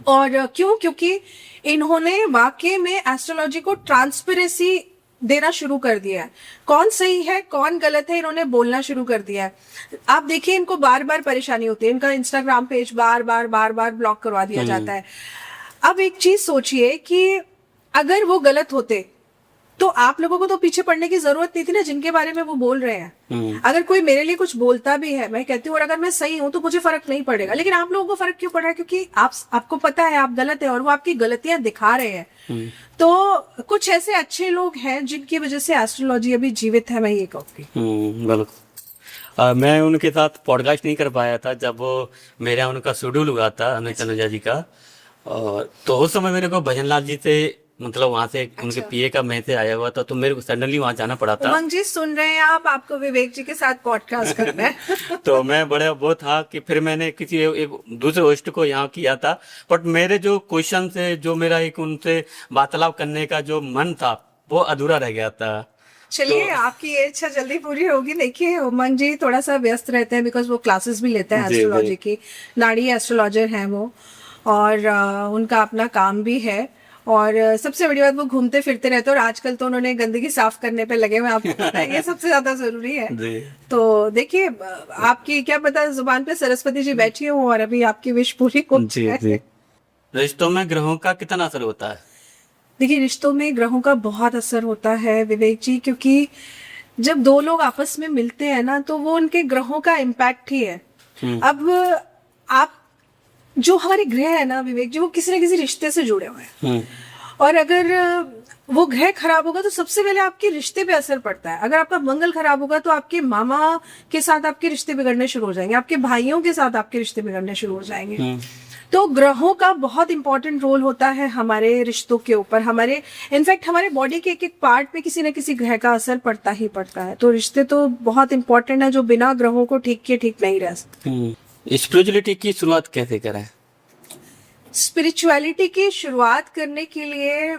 और क्यों? क्योंकि इन्होंने वाकई में एस्ट्रोलॉजी को ट्रांसपेरेंसी देना शुरू कर दिया है। कौन सही है कौन गलत है इन्होंने बोलना शुरू कर दिया है। आप देखिए इनको बार बार परेशानी होती है, इनका इंस्टाग्राम पेज बार बार ब्लॉक करवा दिया जाता है। अब एक चीज सोचिए कि अगर वो गलत होते तो आप लोगों को तो पीछे पड़ने की जरूरत नहीं थी ना, जिनके बारे में वो बोल रहे हैं। अगर कोई मेरे लिए कुछ बोलता भी है, मैं कहती हूँ और अगर मैं सही हूं तो मुझे फर्क नहीं पड़ेगा, लेकिन आप लोगों को फर्क क्यों पड़ रहा है? क्योंकि आपको पता है आप गलत है और वो आपकी गलतियां दिखा रहे हैं। तो कुछ ऐसे अच्छे लोग हैं जिनकी वजह से एस्ट्रोलॉजी अभी जीवित है, मैं ये कहूंगी। बिल्कुल। मैं उनके साथ पॉडकास्ट नहीं कर पाया था जब वो मेरा उनका शेड्यूल हुआ था अनुज तनुजा जी का, और तो उस समय मेरे को भजनलाल जी से मतलब वहां से उनके पीए का मैसेज आया हुआ था, तो मेरे को सडनली वहां जाना पड़ा था। उमंग जी सुन रहे हैं आप, आपको विवेक जी के साथ पॉडकास्ट करना है। तो मैं बड़े वो था कि फिर मैंने किसी एक दूसरे होस्ट को यहाँ किया था, बट मेरे जो क्वेश्चन से जो मेरा एक उनसे वार्तालाप करने का जो मन था वो अधूरा रह गया था। चलिए आपकी ये इच्छा जल्दी पूरी होगी। देखिए उमंग जी थोड़ा सा व्यस्त रहते हैं बिकॉज वो क्लासेस भी लेते हैं जी, एस्ट्रोलॉजी की, नाड़ी एस्ट्रोलॉजर हैं वो, और उनका अपना काम भी है। और सबसे बड़ी बात वो घूमते फिरते रहते हैं, और आजकल तो उन्होंने गंदगी साफ करने पे लगे हुए, आपको पता है ये सबसे ज्यादा जरूरी है। तो देखिए आपकी क्या पता जुबान पे सरस्वती जी बैठी हो और अभी आपकी विश पूरी हो जाए। रिश्तों में ग्रहों का कितना असर होता है? देखिए रिश्तों में ग्रहों का बहुत असर होता है विवेक जी, क्योंकि जब दो लोग आपस में मिलते हैं ना तो वो उनके ग्रहों का इम्पैक्ट ही है। अब आप जो हमारे ग्रह है ना विवेक जी, वो किसी न किसी रिश्ते से जुड़े हुए हैं, और अगर वो ग्रह खराब होगा तो सबसे पहले आपके रिश्ते पे असर पड़ता है। अगर आपका मंगल खराब होगा तो आपके मामा के साथ आपके रिश्ते बिगड़ने शुरू हो जाएंगे, आपके भाइयों के साथ आपके रिश्ते बिगड़ने शुरू हो जाएंगे। तो ग्रहों का बहुत इंपॉर्टेंट रोल होता है हमारे रिश्तों के ऊपर, हमारे इनफैक्ट हमारे बॉडी के एक एक पार्ट पे किसी न किसी ग्रह का असर पड़ता ही पड़ता है। तो रिश्ते तो बहुत इंपॉर्टेंट है जो बिना ग्रहों को ठीक के ठीक नहीं रह सकते। स्पिरिचुअलिटी की शुरुआत कैसे करें? स्पिरिचुअलिटी की शुरुआत करने के लिए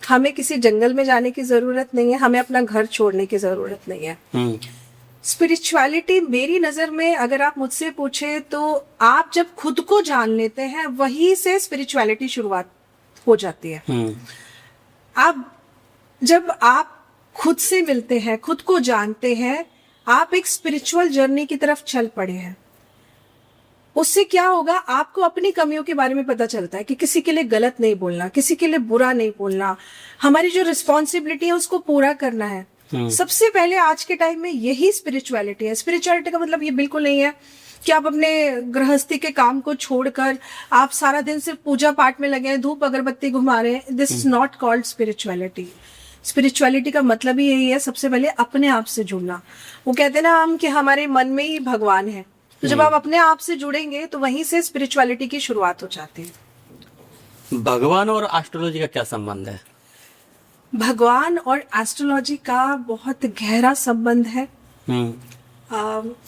हमें किसी जंगल में जाने की जरूरत नहीं है, हमें अपना घर छोड़ने की जरूरत नहीं है। स्पिरिचुअलिटी मेरी नजर में अगर आप मुझसे पूछे तो आप जब खुद को जान लेते हैं वहीं से स्पिरिचुअलिटी शुरुआत हो जाती है। अब जब आप खुद से मिलते हैं, खुद को जानते हैं, आप एक स्पिरिचुअल जर्नी की तरफ चल पड़े हैं। उससे क्या होगा, आपको अपनी कमियों के बारे में पता चलता है कि किसी के लिए गलत नहीं बोलना, किसी के लिए बुरा नहीं बोलना, हमारी जो रिस्पॉन्सिबिलिटी है उसको पूरा करना है। सबसे पहले आज के टाइम में यही स्पिरिचुअलिटी है। स्पिरिचुअलिटी का मतलब ये बिल्कुल नहीं है कि आप अपने गृहस्थी के काम को छोड़कर आप सारा दिन सिर्फ पूजा पाठ में लगे हैं, धूप अगरबत्ती घुमा रहे हैं। This is not called spirituality. Spirituality का मतलब ही यही है, सबसे पहले अपने आप से जुड़ना। वो कहते हैं ना हम कि हमारे मन में ही भगवान है, तो जब आप अपने आप से जुड़ेंगे तो वहीं से स्पिरिचुअलिटी की शुरुआत हो जाती है। भगवान और एस्ट्रोलॉजी का क्या संबंध है? भगवान और एस्ट्रोलॉजी का बहुत गहरा संबंध है।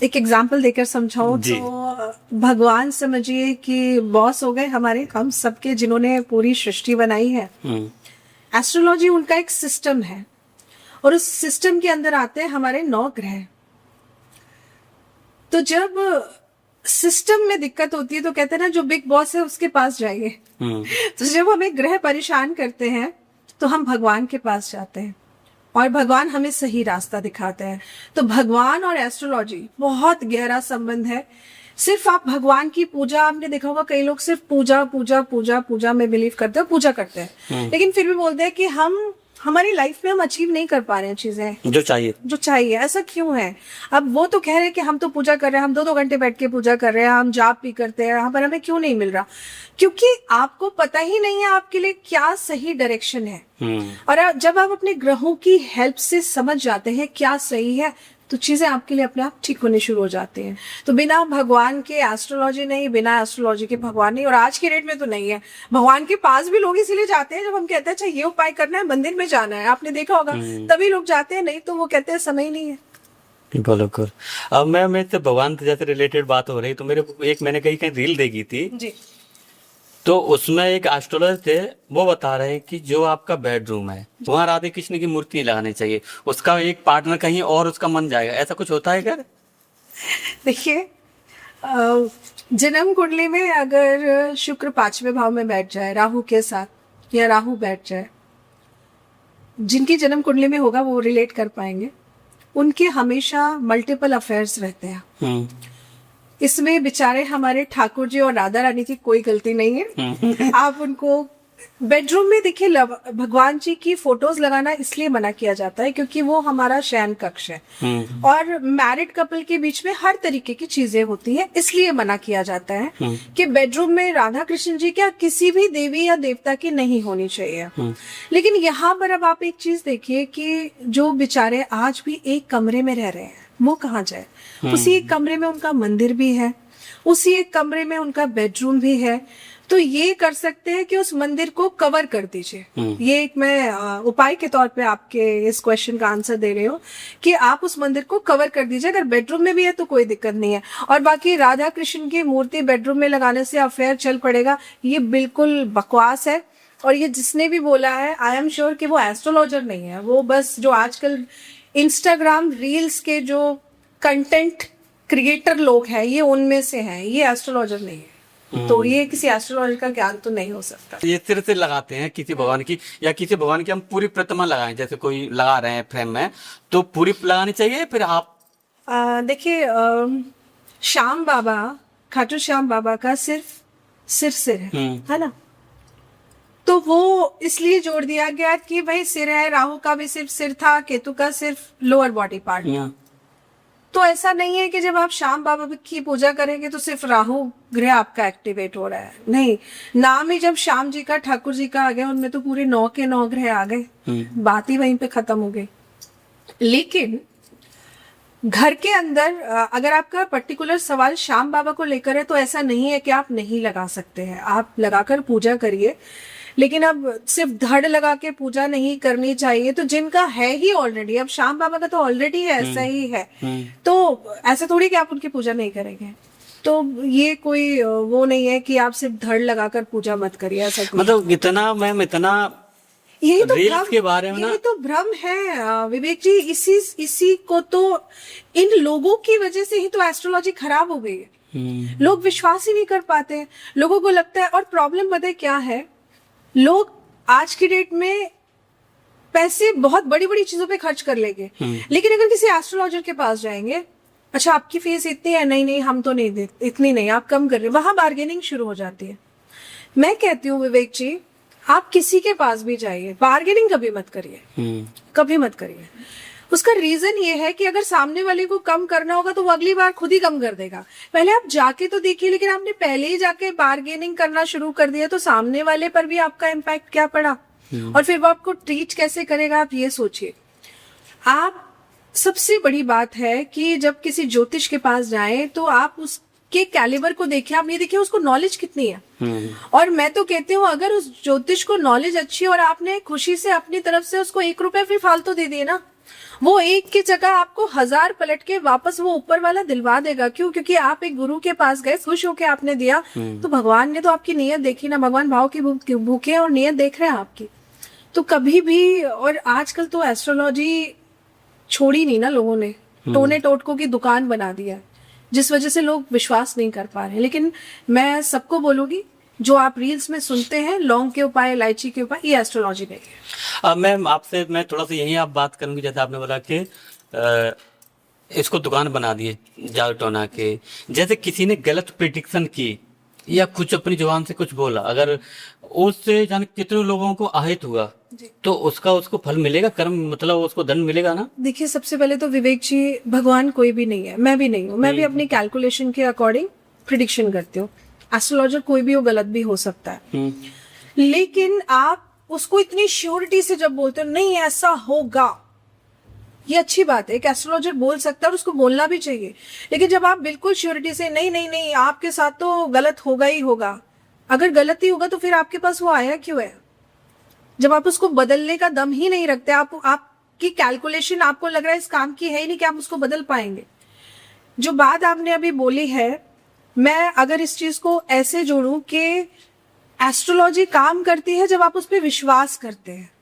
एक एग्जाम्पल देकर समझाऊं तो भगवान समझिए कि बॉस हो गए हमारे, हम सबके, जिन्होंने पूरी सृष्टि बनाई है। एस्ट्रोलॉजी उनका एक सिस्टम है और उस सिस्टम के अंदर आते हैं हमारे 9 ग्रह। तो जब सिस्टम में दिक्कत होती है तो कहते हैं ना जो बिग बॉस है उसके पास जाइए। तो जब हमें ग्रह परेशान करते हैं तो हम भगवान के पास जाते हैं और भगवान हमें सही रास्ता दिखाते हैं। तो भगवान और एस्ट्रोलॉजी बहुत गहरा संबंध है। सिर्फ आप भगवान की पूजा, आपने देखा होगा कई लोग सिर्फ पूजा पूजा पूजा पूजा में बिलीव करते हैं, पूजा करते हैं, लेकिन फिर भी बोलते हैं कि हमारी लाइफ में हम अचीव नहीं कर पा रहे हैं चीजें जो चाहिए। ऐसा क्यों है? अब वो तो कह रहे हैं कि हम तो पूजा कर रहे हैं, हम 2-2 घंटे बैठ के पूजा कर रहे हैं, हम जाप भी करते हैं, पर हमें क्यों नहीं मिल रहा? क्योंकि आपको पता ही नहीं है आपके लिए क्या सही डायरेक्शन है। और जब आप अपने ग्रहों की हेल्प से समझ जाते हैं क्या सही है तो चीजें आपके लिए अपने आप ठीक होने शुरू हो जाती हैं। तो बिना भगवान के एस्ट्रोलॉजी नहीं, बिना एस्ट्रोलॉजी के भगवान नहीं, और आज के डेट में तो नहीं है। भगवान के पास भी लोग इसीलिए जाते हैं जब हम कहते हैं अच्छा ये उपाय करना है, मंदिर में जाना है, आपने देखा होगा, तभी लोग जाते हैं, नहीं तो वो कहते हैं समय ही नहीं है। बिल्कुल। अब मैं से भगवान से जैसे रिलेटेड बात हो रही, तो मेरे को मैंने कहीं रील देखी थी जी, तो उसमें एक एस्ट्रोलॉजर थे, वो बता रहे हैं कि जो आपका बेडरूम है वहाँ राधे कृष्ण की मूर्ति लगानी चाहिए, उसका एक पार्टनर कहीं और उसका मन जाएगा। ऐसा कुछ होता है क्या? देखिए जन्म कुंडली में अगर शुक्र 5वें भाव में बैठ जाए राहु के साथ, या राहु बैठ जाए, जिनकी जन्म कुंडली में होगा वो रिलेट कर पाएंगे, उनके हमेशा मल्टीपल अफेयर्स रहते हैं। इसमें बेचारे हमारे ठाकुर जी और राधा रानी की कोई गलती नहीं है। आप उनको बेडरूम में देखिए, भगवान जी की फोटोज लगाना इसलिए मना किया जाता है क्योंकि वो हमारा शयन कक्ष है और मैरिड कपल के बीच में हर तरीके की चीजें होती हैं, इसलिए मना किया जाता है कि बेडरूम में राधा कृष्ण जी क्या किसी भी देवी या देवता की नहीं होनी चाहिए। लेकिन यहाँ पर अब आप एक चीज देखिए कि जो बेचारे आज भी एक कमरे में रह रहे हैं वो कहाँ जाए। उसी एक कमरे में उनका मंदिर भी है, उसी एक कमरे में उनका बेडरूम भी है, तो ये कर सकते हैं कि उस मंदिर को कवर कर दीजिए। ये एक मैं उपाय के तौर पे आपके इस क्वेश्चन का आंसर दे रही हूँ कि आप उस मंदिर को कवर कर दीजिए। अगर बेडरूम में भी है तो कोई दिक्कत नहीं है। और बाकी राधा कृष्ण की मूर्ति बेडरूम में लगाने से अफेयर चल पड़ेगा, ये बिल्कुल बकवास है। और ये जिसने भी बोला है, आई एम श्योर कि वो एस्ट्रोलॉजर नहीं है, वो बस जो आजकल इंस्टाग्राम रील्स के जो कंटेंट क्रिएटर लोग हैं ये उनमें से हैं, ये एस्ट्रोलॉजर नहीं है। तो ये किसी एस्ट्रोलॉजी का ज्ञान तो नहीं हो सकता। ये सिर से लगाते हैं किसी भगवान की, या किसी भगवान की हम पूरी प्रतिमा लगाएं, जैसे कोई लगा रहे हैं फ्रेम में, तो पूरी लगानी चाहिए। फिर आप देखिए, श्याम बाबा, खाटू श्याम बाबा का सिर्फ सिर है ना, तो वो इसलिए जोड़ दिया गया कि भाई सिर है। राहु का भी सिर्फ सिर था, केतु का सिर्फ लोअर बॉडी पार्ट। तो ऐसा नहीं है कि जब आप श्याम बाबा की पूजा करेंगे तो सिर्फ राहु ग्रह आपका एक्टिवेट हो रहा है, नहीं। नाम ही जब श्याम जी का, ठाकुर जी का आ गया, उनमें तो पूरे 9 के 9 ग्रह आ गए, बात ही वहीं पे खत्म हो गई। लेकिन घर के अंदर अगर आपका पर्टिकुलर सवाल श्याम बाबा को लेकर है तो ऐसा नहीं है कि आप नहीं लगा सकते हैं, आप लगाकर पूजा करिए। लेकिन अब सिर्फ धड़ लगा के पूजा नहीं करनी चाहिए। तो जिनका है ही ऑलरेडी, अब श्याम बाबा का तो ऑलरेडी है, ऐसा ही है, तो ऐसा थोड़ी कि आप उनकी पूजा नहीं करेंगे। तो ये कोई वो नहीं है कि आप सिर्फ धड़ लगाकर पूजा मत करिए, ऐसा मतलब इतना मैम, इतना यही तो रील्स के बारे में, यही तो भ्रम है विवेक जी। इसी को तो, इन लोगों की वजह से ही तो एस्ट्रोलॉजी खराब हो गई है। लोग विश्वास ही नहीं कर पाते, लोगों को लगता है। और प्रॉब्लम पता है क्या है, लोग आज की डेट में पैसे बहुत बड़ी बड़ी चीजों पे खर्च कर लेंगे, लेकिन अगर किसी एस्ट्रोलॉजर के पास जाएंगे, अच्छा आपकी फीस इतनी है, नहीं हम तो नहीं दे, इतनी नहीं, आप कम कर रहे, वहां बार्गेनिंग शुरू हो जाती है। मैं कहती हूँ विवेक जी, आप किसी के पास भी जाइए, बार्गेनिंग कभी मत करिए, कभी मत करिए। उसका रीजन ये है कि अगर सामने वाले को कम करना होगा तो वो अगली बार खुद ही कम कर देगा। पहले आप जाके तो देखिए, लेकिन आपने पहले ही जाके बार्गेनिंग करना शुरू कर दिया तो सामने वाले पर भी आपका इम्पैक्ट क्या पड़ा, और फिर वो आपको ट्रीट कैसे करेगा, आप ये सोचिए। आप, सबसे बड़ी बात है कि जब किसी ज्योतिष के पास जाएं तो आप उसके कैलिबर को देखिए, आप ये देखिए उसको नॉलेज कितनी है। और मैं तो कहती हूँ अगर उस ज्योतिष को नॉलेज अच्छी है और आपने खुशी से अपनी तरफ से उसको 1 रुपए भी फालतू दे दिए ना, वो 1 की जगह आपको 1000 पलट के वापस वो ऊपर वाला दिलवा देगा। क्यों? क्योंकि आप एक गुरु के पास गए, खुश होके आपने दिया, तो भगवान ने तो आपकी नीयत देखी ना। भगवान भाव की भूखे हैं और नीयत देख रहे हैं आपकी। तो कभी भी, और आजकल तो एस्ट्रोलॉजी छोड़ी नहीं ना लोगों ने, टोने टोटकों की दुकान बना दिया, जिस वजह से लोग विश्वास नहीं कर पा रहे। लेकिन मैं सबको बोलूंगी, जो आप रील्स में सुनते हैं लौंग के उपाय, इलायची के उपाय, ये एस्ट्रोलॉजी नहीं है। मैम आपसे मैं थोड़ा सा यही आप बात करूंगी, जैसे आपने बोला कि इसको दुकान बना दिए जाल टोना के, जैसे किसी ने गलत प्रिडिक्शन की या कुछ अपनी जुबान से कुछ बोला, अगर उससे जाने कितने लोगों को आहत हुआ तो उसको फल मिलेगा, कर्म मतलब उसको दंड मिलेगा ना। देखिए, सबसे पहले तो विवेक जी, भगवान कोई भी नहीं है, मैं भी नहीं हूँ, मैं भी अपनी कैलकुलेशन के अकॉर्डिंग प्रिडिक्शन करती हूँ। एस्ट्रोलॉजर कोई भी हो, गलत भी हो सकता है, लेकिन आप उसको इतनी श्योरिटी से जब बोलते हो नहीं ऐसा होगा, ये अच्छी बात है। एक एस्ट्रोलॉजर बोल सकता है और उसको बोलना भी चाहिए। लेकिन जब आप बिल्कुल श्योरिटी से नहीं आपके साथ तो गलत होगा ही होगा, अगर गलत ही होगा तो फिर आपके पास वो आया क्यों है? जब आप उसको बदलने का दम ही नहीं रखते, आपकी कैलकुलेशन आपको लग रहा है इस काम की है ही नहीं कि आप उसको बदल पाएंगे। जो बात आपने अभी बोली है, मैं अगर इस चीज को ऐसे जोड़ूं कि एस्ट्रोलॉजी काम करती है जब आप उस पर विश्वास करते हैं।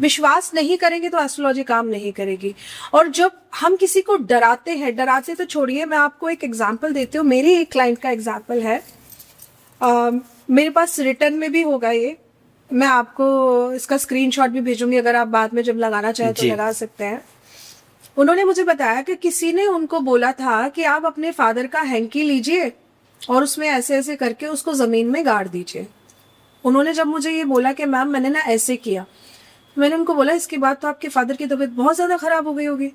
विश्वास नहीं करेंगे तो एस्ट्रोलॉजी काम नहीं करेगी। और जब हम किसी को डराते हैं, डराते तो छोड़िए, मैं आपको एक एग्जांपल देती हूँ। मेरी एक क्लाइंट का एग्जांपल है, मेरे पास रिटर्न में भी होगा ये, मैं आपको इसका स्क्रीनशॉट भी भेजूंगी, अगर आप बाद में जब लगाना चाहे तो जी। लगा सकते हैं। उन्होंने मुझे बताया कि किसी ने उनको बोला था कि आप अपने फादर का हैंकी लीजिए और उसमें ऐसे ऐसे करके उसको जमीन में गाड़ दीजिए। उन्होंने जब मुझे ये बोला कि मैम मैंने ना ऐसे किया, मैंने उनको बोला इसके बाद तो आपके फादर की तबीयत बहुत ज्यादा खराब हो गई होगी,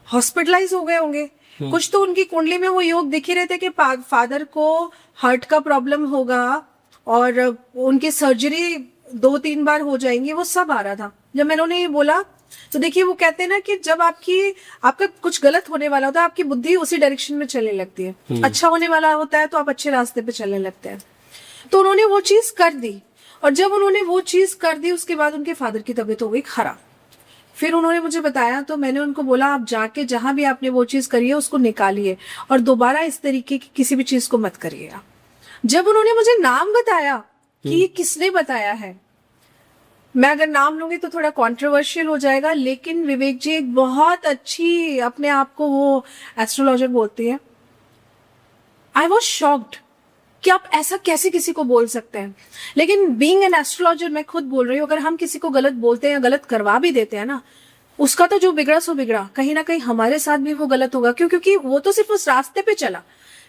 हॉस्पिटलाइज हो गए होंगे। कुछ तो उनकी कुंडली में वो योग दिख ही रहे थे कि फादर को हार्ट का प्रॉब्लम होगा और उनकी सर्जरी 2-3 बार हो जाएंगी, वो सब आ रहा था। जब मैंने उन्हें ये बोला तो देखिए वो कहते हैं ना कि जब आपका कुछ गलत होने वाला होता है आपकी बुद्धि उसी डायरेक्शन में चलने लगती है, अच्छा होने वाला होता है तो आप अच्छे रास्ते पे चलने लगते हैं। तो उन्होंने वो चीज कर दी, और जब उन्होंने वो चीज कर दी उसके बाद उनके फादर की तबीयत हो गई खराब। फिर उन्होंने मुझे बताया तो मैंने उनको बोला आप जाके जहां भी आपने वो चीज करी है उसको निकालिए और दोबारा इस तरीके की किसी भी चीज को मत करिएगा। जब उन्होंने मुझे नाम बताया कि ये किसने बताया है, मैं अगर नाम लूंगी तो थोड़ा कंट्रोवर्शियल हो जाएगा, लेकिन विवेक जी एक बहुत अच्छी अपने आप को वो एस्ट्रोलॉजर बोलती है। आई वॉज शॉक्ड कि आप ऐसा कैसे किसी को बोल सकते हैं। लेकिन बीइंग एन एस्ट्रोलॉजर मैं खुद बोल रही हूँ, अगर हम किसी को गलत बोलते हैं, गलत करवा भी देते हैं ना, उसका तो जो बिगड़ा सो बिगड़ा, कहीं ना कहीं हमारे साथ भी वो गलत होगा। क्योंकि वो तो सिर्फ उस रास्ते पे चला,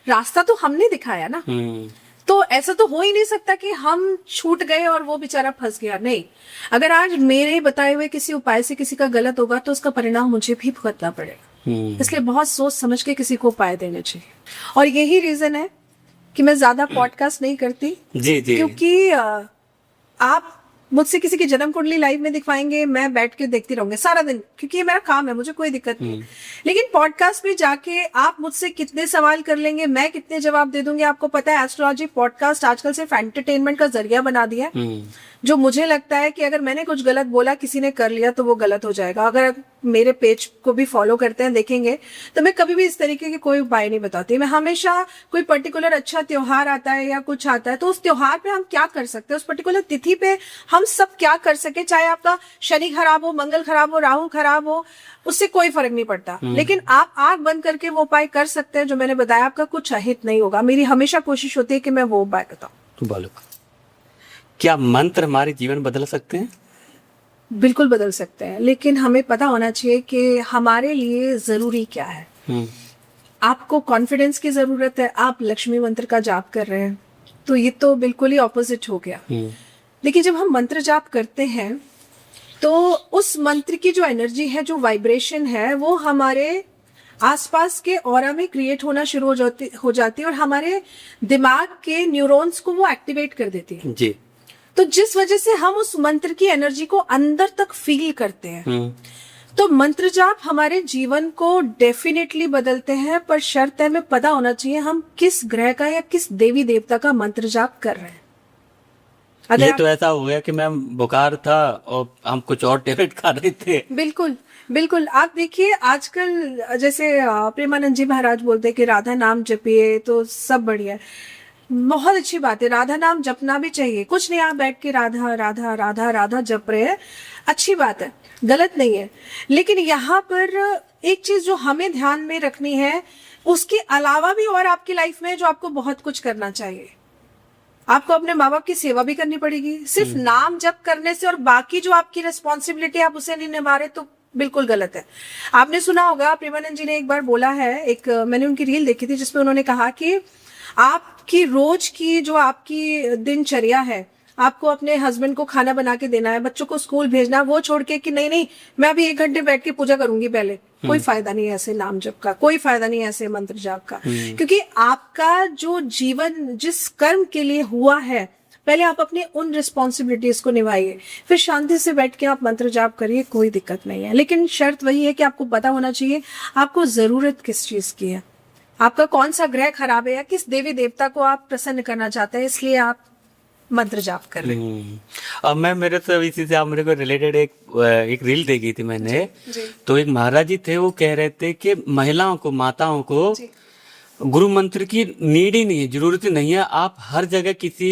रास्ता तो हमने दिखाया ना। तो ऐसा तो हो ही नहीं सकता कि हम छूट गए और वो बेचारा फंस गया। नहीं, अगर आज मेरे बताए हुए किसी उपाय से किसी का गलत होगा तो उसका परिणाम मुझे भी भुगतना पड़ेगा। इसलिए बहुत सोच समझ के किसी को उपाय देने चाहिए। और यही रीजन है कि मैं ज्यादा पॉडकास्ट नहीं करती। जी जी। क्योंकि आप मुझसे किसी की जन्म कुंडली लाइव में दिखवाएंगे, मैं बैठ के देखती रहूंगी सारा दिन, क्योंकि ये मेरा काम है, मुझे कोई दिक्कत नहीं। लेकिन पॉडकास्ट पे जाके आप मुझसे कितने सवाल कर लेंगे, मैं कितने जवाब दे दूंगी। आपको पता है एस्ट्रोलॉजी पॉडकास्ट आजकल सिर्फ एंटरटेनमेंट का जरिया बना दिया है। जो मुझे लगता है कि अगर मैंने कुछ गलत बोला, किसी ने कर लिया तो वो गलत हो जाएगा। अगर मेरे पेज को भी फॉलो करते हैं, देखेंगे, तो मैं कभी भी इस तरीके के कोई उपाय नहीं बताती। मैं हमेशा कोई पर्टिकुलर अच्छा त्योहार आता है या कुछ आता है तो उस त्योहार पे हम क्या कर सकते हैं, उस पर्टिकुलर तिथि पे हम सब क्या कर सके, चाहे आपका शनि खराब हो, मंगल खराब हो, राहु खराब हो, उससे कोई फर्क नहीं पड़ता। लेकिन आप आंख बंद करके वो उपाय कर सकते हैं जो मैंने बताया, आपका कुछ अहित नहीं होगा। मेरी हमेशा कोशिश होती है कि मैं वो उपाय बताऊं। तो बोलो, क्या मंत्र हमारे जीवन बदल सकते हैं? बिल्कुल बदल सकते हैं, लेकिन हमें पता होना चाहिए कि हमारे लिए जरूरी क्या है। आपको कॉन्फिडेंस की जरूरत है, आप लक्ष्मी मंत्र का जाप कर रहे हैं, तो ये तो बिल्कुल ही ऑपोजिट हो गया। लेकिन जब हम मंत्र जाप करते हैं तो उस मंत्र की जो एनर्जी है, जो वाइब्रेशन है, वो हमारे आसपास के ऑरा में क्रिएट होना शुरू हो जाती है और हमारे दिमाग के न्यूरॉन्स को वो एक्टिवेट कर देती है जी। तो जिस वजह से हम उस मंत्र की एनर्जी को अंदर तक फील करते हैं। तो मंत्र जाप हमारे जीवन को डेफिनेटली बदलते हैं, पर शर्त है हमें पता होना चाहिए हम किस ग्रह का या किस देवी देवता का मंत्र जाप कर रहे हैं। ये तो ऐसा हो गया कि मैम बुखार था और हम कुछ और टेबलेट खा रहे थे। बिल्कुल बिल्कुल। आप देखिए आजकल जैसे प्रेमानंद जी महाराज बोलते हैं कि राधा नाम जपिए तो सब बढ़िया है, बहुत अच्छी बात है, राधा नाम जपना भी चाहिए। कुछ नहीं, आप बैठ के राधा राधा राधा राधा जप रहे हैं, अच्छी बात है, गलत नहीं है। लेकिन यहाँ पर एक चीज जो हमें ध्यान में रखनी है, उसके अलावा भी और आपकी लाइफ में जो आपको बहुत कुछ करना चाहिए। आपको अपने माँ बाप की सेवा भी करनी पड़ेगी। सिर्फ नाम जप करने से और बाकी जो आपकी रिस्पॉन्सिबिलिटी आप उसे नहीं निभा रहे तो बिल्कुल गलत है। आपने सुना होगा प्रेमानंद जी ने एक बार बोला है, मैंने उनकी रील देखी थी जिसमें उन्होंने कहा कि आपकी रोज की जो आपकी दिनचर्या है, आपको अपने हस्बैंड को खाना बना के देना है, बच्चों को स्कूल भेजना, वो छोड़ के कि नहीं मैं अभी 1 घंटे बैठ के पूजा करूंगी पहले, कोई फायदा नहीं है ऐसे नाम जप का, कोई फायदा नहीं है ऐसे मंत्र जाप का। क्योंकि आपका जो जीवन जिस कर्म के लिए हुआ है, पहले आप अपनी उन रिस्पॉन्सिबिलिटीज को निभाइए, फिर शांति से बैठ के आप मंत्र जाप करिए, कोई दिक्कत नहीं है। लेकिन शर्त वही है कि आपको पता होना चाहिए आपको जरूरत किस चीज की है, आपका कौन सा ग्रह खराब है या किस देवी देवता को आप प्रसन्न करना चाहते हैं, इसलिए आप मंत्र जाप कर रहे हैं। अब मैं मेरे तो इसी से आप मेरे को रिलेटेड एक रील देखी थी मैंने। जी। तो एक महाराज जी थे, वो कह रहे थे कि महिलाओं को, माताओं को गुरु मंत्र की नीड ही नहीं है, जरूरत ही नहीं है। आप हर जगह किसी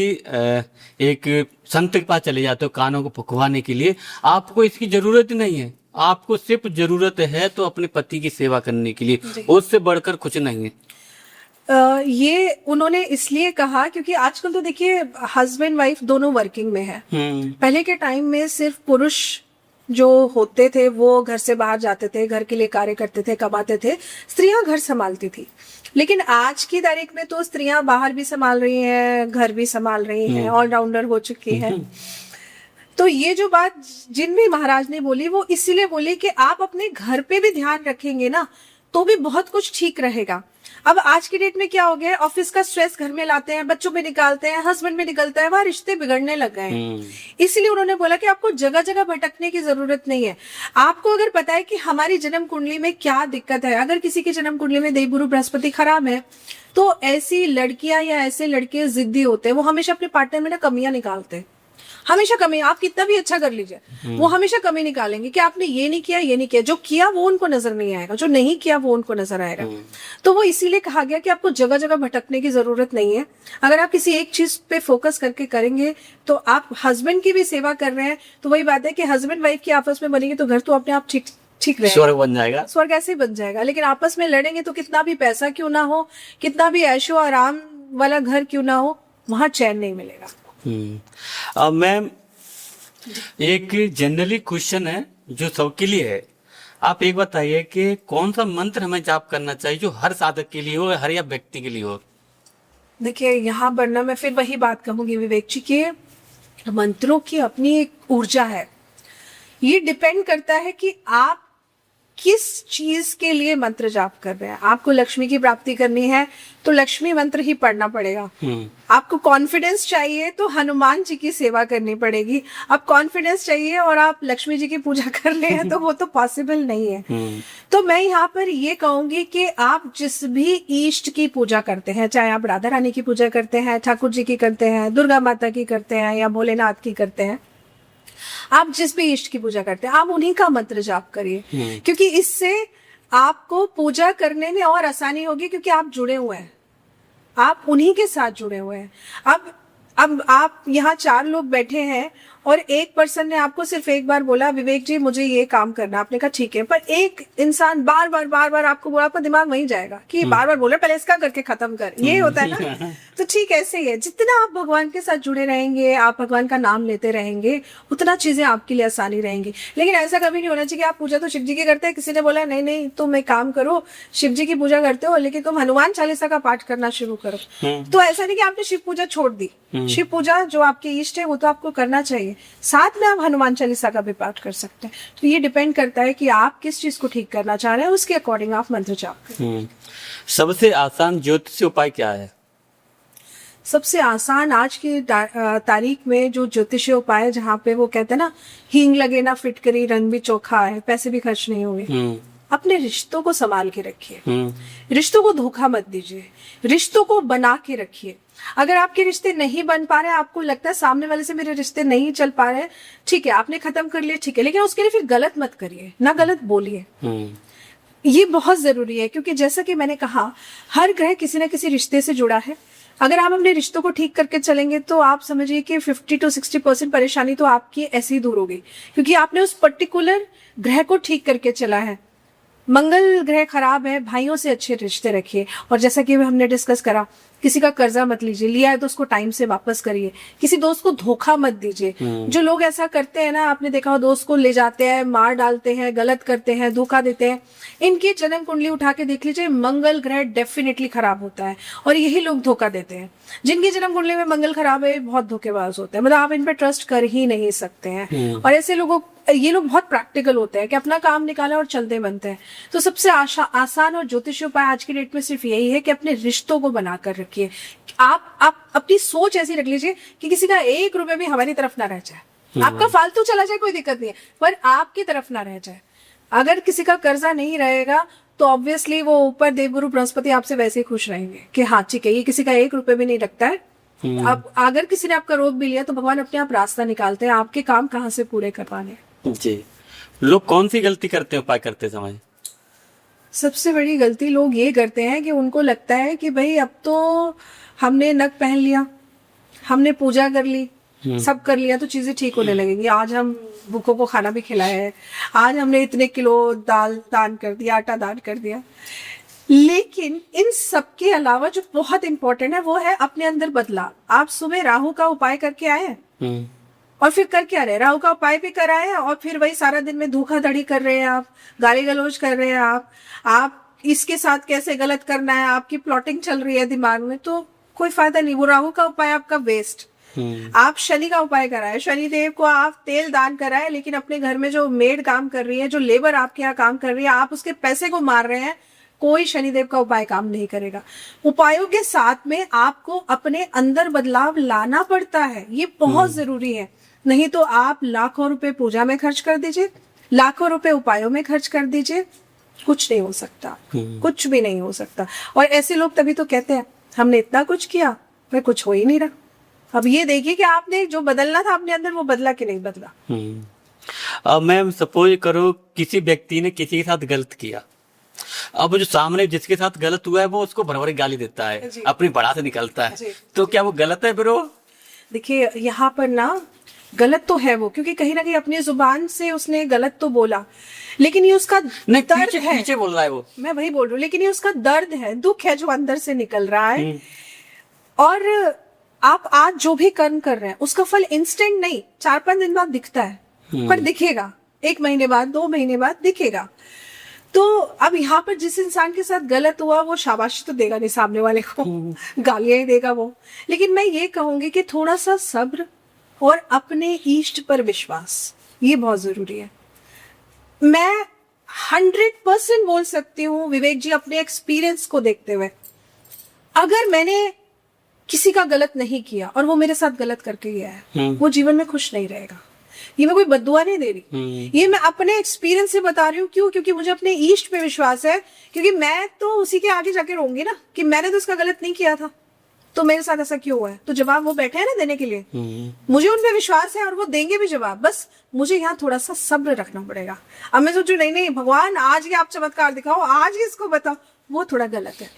एक संत के पास चले जाते हो कानों को फुकवाने के लिए, आपको इसकी जरूरत ही नहीं है। आपको सिर्फ जरूरत है तो अपने पति की सेवा करने के लिए, उससे बढ़कर कुछ नहीं है। ये उन्होंने इसलिए कहा क्योंकि आजकल तो देखिए हस्बैंड वाइफ दोनों वर्किंग में है। पहले के टाइम में सिर्फ पुरुष जो होते थे वो घर से बाहर जाते थे, घर के लिए कार्य करते थे, कमाते थे, स्त्रियां घर संभालती थी। लेकिन आज की तारीख में तो स्त्रियां बाहर भी संभाल रही हैं, घर भी संभाल रही हैं, ऑलराउंडर हो चुकी है। तो ये जो बात जिन भी महाराज ने बोली वो इसीलिए बोली कि आप अपने घर पे भी ध्यान रखेंगे ना तो भी बहुत कुछ ठीक रहेगा। अब आज की डेट में क्या हो गया है, ऑफिस का स्ट्रेस घर में लाते हैं, बच्चों पे निकालते हैं, हस्बैंड पे निकलता है, वहां रिश्ते बिगड़ने लग गए हैं। इसलिए उन्होंने बोला कि आपको जगह जगह भटकने की जरूरत नहीं है। आपको अगर पता है कि हमारी जन्म कुंडली में क्या दिक्कत है, अगर किसी की जन्म कुंडली में देवगुरु बृहस्पति खराब है तो ऐसी लड़कियां या ऐसे लड़के जिद्दी होते हैं, वो हमेशा अपने पार्टनर में ना कमियां निकालते हैं। हमेशा कमी, आप कितना भी अच्छा कर लीजिए वो हमेशा कमी निकालेंगे कि आपने ये नहीं किया, ये नहीं किया। जो किया वो उनको नजर नहीं आएगा, जो नहीं किया वो उनको नजर आएगा। तो वो इसीलिए कहा गया कि आपको जगह जगह भटकने की जरूरत नहीं है। अगर आप किसी एक चीज पे फोकस करके करेंगे तो आप हस्बैंड की भी सेवा कर रहे हैं, तो वही बात है कि हस्बैंड वाइफ की आपस में बनेगी तो घर तो अपने आप ठीक रहेगा, स्वर्ग बन जाएगा। स्वर्ग ऐसे ही बन जाएगा। लेकिन आपस में लड़ेंगे तो कितना भी पैसा क्यों ना हो, कितना भी ऐशो आराम वाला घर क्यों ना हो, वहां चैन नहीं मिलेगा। अब मैम एक जनरली क्वेश्चन है जो सबके लिए है, आप एक बताइए कि कौन सा मंत्र हमें जाप करना चाहिए जो हर साधक के लिए हो, हर या व्यक्ति के लिए हो? देखिए यहाँ पर ना मैं फिर वही बात कहूंगी विवेक जी के मंत्रों की अपनी एक ऊर्जा है। ये डिपेंड करता है कि आप किस चीज के लिए मंत्र जाप कर रहे हैं। आपको लक्ष्मी की प्राप्ति करनी है तो लक्ष्मी मंत्र ही पढ़ना पड़ेगा। आपको कॉन्फिडेंस चाहिए तो हनुमान जी की सेवा करनी पड़ेगी। अब कॉन्फिडेंस चाहिए और आप लक्ष्मी जी की पूजा कर रहे हैं तो वो तो पॉसिबल नहीं है। तो मैं यहाँ पर ये कहूंगी कि आप जिस भी इष्ट की पूजा करते हैं, चाहे आप राधा रानी की पूजा करते हैं, ठाकुर जी की करते हैं, दुर्गा माता की करते हैं या भोलेनाथ की करते हैं, आप जिस भी इष्ट की पूजा करते हैं आप उन्हीं का मंत्र जाप करिए, क्योंकि इससे आपको पूजा करने में और आसानी होगी, क्योंकि आप जुड़े हुए हैं, आप उन्हीं के साथ जुड़े हुए हैं। अब आप यहाँ 4 लोग बैठे हैं और एक पर्सन ने आपको सिर्फ एक बार बोला विवेक जी मुझे ये काम करना, आपने कहा ठीक है, पर एक इंसान बार बार आपको बोला, आपका दिमाग वहीं जाएगा कि बार बार बोले पहले इसका करके खत्म कर, ये होता है ना। तो ठीक ऐसे ही है, जितना आप भगवान के साथ जुड़े रहेंगे, आप भगवान का नाम लेते रहेंगे, उतना चीजें आपके लिए आसानी रहेंगी। लेकिन ऐसा कभी नहीं होना चाहिए कि आप पूजा तो शिव जी की करते हैं, किसी ने बोला नहीं तुम एक काम करो, शिव जी की पूजा करते हो लेकिन तुम हनुमान चालीसा का पाठ करना शुरू करो। तो ऐसा नहीं कि आपने शिव पूजा छोड़ दी, शिव पूजा जो आपके इष्ट है वो तो आपको करना चाहिए, साथ में आप हनुमान चालीसा का भी पाठ कर सकते हैं। तो ये डिपेंड करता है कि आप किस चीज को ठीक करना चाह रहे हैं, उसके अकॉर्डिंग आप मंत्र जाप करें। सबसे आसान ज्योतिषीय उपाय क्या है? सबसे आसान आज की तारीख में जो ज्योतिषीय उपाय है, जहाँ पे वो कहते हैं ना हींग लगे ना फिटकरी, रंग भी चोखा है, पैसे भी खर्च नहीं हुए। अपने रिश्तों को संभाल के रखिए, रिश्तों को धोखा मत दीजिए, रिश्तों को बना के रखिए। अगर आपके रिश्ते नहीं बन पा रहे, आपको लगता है सामने वाले से मेरे रिश्ते नहीं चल पा रहे, ठीक है आपने खत्म कर लिया, ठीक है, लेकिन उसके लिए फिर गलत मत करिए, ना गलत बोलिए। ये बहुत जरूरी है, क्योंकि जैसा कि मैंने कहा हर ग्रह किसी ना किसी रिश्ते से जुड़ा है। अगर आप अपने रिश्तों को ठीक करके चलेंगे तो आप समझिए कि 50 to 60% परेशानी तो आपकी ऐसे ही दूर होगी, क्योंकि आपने उस पर्टिकुलर ग्रह को ठीक करके चला है। मंगल ग्रह खराब है, भाइयों से अच्छे रिश्ते रखिए। और जैसा कि हमने डिस्कस करा, किसी का कर्जा मत लीजिए, लिया है तो उसको टाइम से वापस करिए, किसी दोस्त को धोखा मत दीजिए। जो लोग ऐसा करते हैं ना, आपने देखा हो, दोस्त को ले जाते हैं, मार डालते हैं, गलत करते हैं, धोखा देते हैं, इनकी जन्म कुंडली उठा के देख लीजिए, मंगल ग्रह डेफिनेटली खराब होता है और यही लोग धोखा देते हैं। जिनकी जन्म कुंडली में मंगल खराब है बहुत धोखेबाज होते हैं, मतलब आप इन पे ट्रस्ट कर ही नहीं सकते हैं। और ऐसे लोगों, ये लोग बहुत प्रैक्टिकल होते हैं कि अपना काम निकाला और चलते बनते हैं। तो सबसे आसान और ज्योतिषीय उपाय आज की डेट में सिर्फ यही है कि अपने रिश्तों को बनाकर रखिए। आप अपनी सोच ऐसी रख लीजिए कि किसी का 1 रुपए भी हमारी तरफ ना रह जाए। आपका फालतू चला जाए कोई दिक्कत नहीं है, पर आपकी तरफ ना रह जाए। अगर किसी का कर्जा नहीं रहेगा तो ऑब्वियसली वो ऊपर देवगुरु बृहस्पति आपसे वैसे ही खुश रहेंगे कि हाँ ठीक है, ये किसी का 1 रुपए भी नहीं रखता है। अब अगर किसी ने आपका रोक भी लिया तो भगवान अपने आप रास्ता निकालते हैं, आपके काम कहाँ से पूरे करवाने। जी, लोग कौन सी गलती करते हैं उपाय करते समय? सबसे बड़ी गलती लोग ये करते हैं कि उनको लगता है कि भाई अब तो हमने नग पहन लिया, हमने पूजा कर ली, सब कर लिया तो चीजें ठीक होने लगेंगी। आज हम भूखों को खाना भी खिलाया है, आज हमने इतने किलो दाल दान कर दिया, आटा दान कर दिया। लेकिन इन सब के अलावा जो बहुत इंपॉर्टेंट है वो है अपने अंदर बदलाव। आप सुबह राहु का उपाय करके आए हैं और फिर कर क्या रहे, राहु का उपाय भी कराए हैं और फिर वही सारा दिन में धोखाधड़ी कर रहे हैं, आप गाली गलौज कर रहे हैं, आप इसके साथ कैसे गलत करना है, आपकी प्लॉटिंग चल रही है दिमाग में, तो कोई फायदा नहीं। वो राहु का उपाय आपका वेस्ट। आप शनि का उपाय कराए, शनि देव को आप तेल दान कराए, लेकिन अपने घर में जो मेड काम कर रही है, जो लेबर आपके यहाँ काम कर रही है, आप उसके पैसे को मार रहे हैं, कोई शनिदेव का उपाय काम नहीं करेगा। उपायों के साथ में आपको अपने अंदर बदलाव लाना पड़ता है, ये बहुत जरूरी है। नहीं तो आप लाखों रुपए पूजा में खर्च कर दीजिए, लाखों रुपए उपायों में खर्च कर दीजिए, कुछ नहीं हो सकता, कुछ भी नहीं हो सकता। और ऐसे लोग तभी तो कहते हैं हमने इतना कुछ किया पर कुछ हो ही नहीं रहा। अब ये देखिए कि आपने जो बदलना था अपने अंदर वो बदला कि नहीं बदला। अब मैम सपोज करो किसी व्यक्ति ने किसी के साथ गलत किया, अब जो सामने जिसके साथ गलत हुआ है वो उसको भरभरी गाली देता है, अपनी बड़ा से निकलता है, तो क्या वो गलत है फिर? वो देखिए यहाँ पर ना गलत तो है वो, क्योंकि कहीं ना कहीं अपनी जुबान से उसने गलत तो बोला, लेकिन ये उसका दर्द है। पीछे बोल रहा है वो, मैं वही बोल रही हूँ, लेकिन ये उसका दर्द है, दुख है जो अंदर से निकल रहा है। और आप आज जो भी कर्म कर रहे हैं उसका फल इंस्टेंट नहीं, 4-5 दिन बाद दिखता है, पर दिखेगा 1 महीने बाद, 2 महीने बाद दिखेगा। तो अब यहाँ पर जिस इंसान के साथ गलत हुआ वो शाबाशी तो देगा नहीं सामने वाले को, गालियां ही देगा वो। लेकिन मैं ये कहूंगी कि थोड़ा सा सब्र और अपने इष्ट पर विश्वास, ये बहुत जरूरी है। मैं 100% बोल सकती हूँ विवेक जी, अपने एक्सपीरियंस को देखते हुए, अगर मैंने किसी का गलत नहीं किया और वो मेरे साथ गलत करके गया है, वो जीवन में खुश नहीं रहेगा। ये मैं कोई बद्दुआ नहीं दे रही, ये मैं अपने एक्सपीरियंस से बता रही हूँ। क्यों? क्योंकि मुझे अपने इष्ट पे विश्वास है, क्योंकि मैं तो उसी के आगे जाके रहूंगी ना कि मैंने तो उसका गलत नहीं किया था, तो मेरे साथ ऐसा क्यों हुआ है। तो जवाब वो बैठे हैं ना देने के लिए, मुझे उन पे विश्वास है और वो देंगे भी जवाब। बस मुझे यहाँ थोड़ा सा सब्र रखना पड़ेगा। अब मैं सोचू नहीं भगवान आज ही आप चमत्कार दिखाओ, आज ही इसको बताओ, वो थोड़ा गलत है।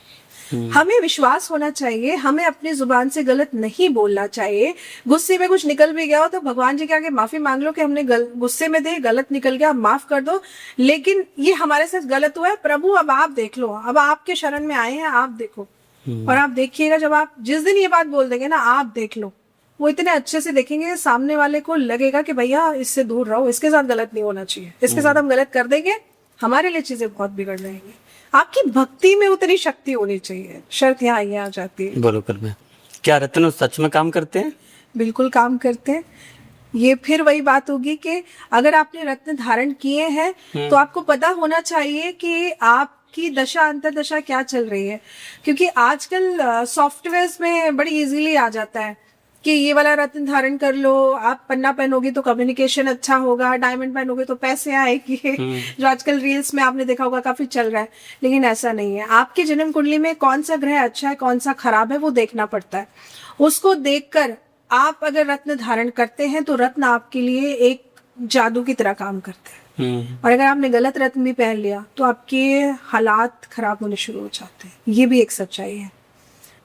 हमें विश्वास होना चाहिए, हमें अपनी जुबान से गलत नहीं बोलना चाहिए। गुस्से में कुछ निकल भी गया हो तो भगवान जी के आगे माफी मांग लो कि हमने गुस्से में थे, गलत निकल गया, माफ कर दो, लेकिन ये हमारे साथ गलत हुआ है प्रभु, अब आप देख लो, अब आपके शरण में आए हैं, आप देखो। और आप देखिएगा, जब आप जिस दिन ये बात बोल देंगे ना, आप देख लो, वो इतने अच्छे से देखेंगे, सामने वाले को लगेगा कि भैया इससे दूर रहो, इसके साथ गलत नहीं होना चाहिए, इसके साथ हम गलत कर देंगे, हमारे लिए चीजें बहुत बिगड़ जाएंगी। आपकी भक्ति में उतनी शक्ति होनी चाहिए, शर्त यहाँ ये आ जाती है। बरोबर में। क्या रत्न सच में काम करते हैं? बिल्कुल काम करते हैं। ये फिर वही बात होगी कि अगर आपने रत्न धारण किए हैं तो आपको पता होना चाहिए कि आपकी दशा अंतर्दशा क्या चल रही है, क्योंकि आजकल सॉफ्टवेयर्स में बड़ी इजीली आ जाता है कि ये वाला रत्न धारण कर लो, आप पन्ना पहनोगी तो कम्युनिकेशन अच्छा होगा, डायमंड पहनोगे तो पैसे आएगी, जो आजकल रील्स में आपने देखा होगा काफी चल रहा है। लेकिन ऐसा नहीं है। आपकी जन्म कुंडली में कौन सा ग्रह अच्छा है, कौन सा खराब है, वो देखना पड़ता है। उसको देखकर आप अगर रत्न धारण करते हैं तो रत्न आपके लिए एक जादू की तरह काम करते हैं। और अगर आपने गलत रत्न भी पहन लिया तो आपके हालात खराब होने शुरू हो जाते हैं। ये भी एक सच्चाई है।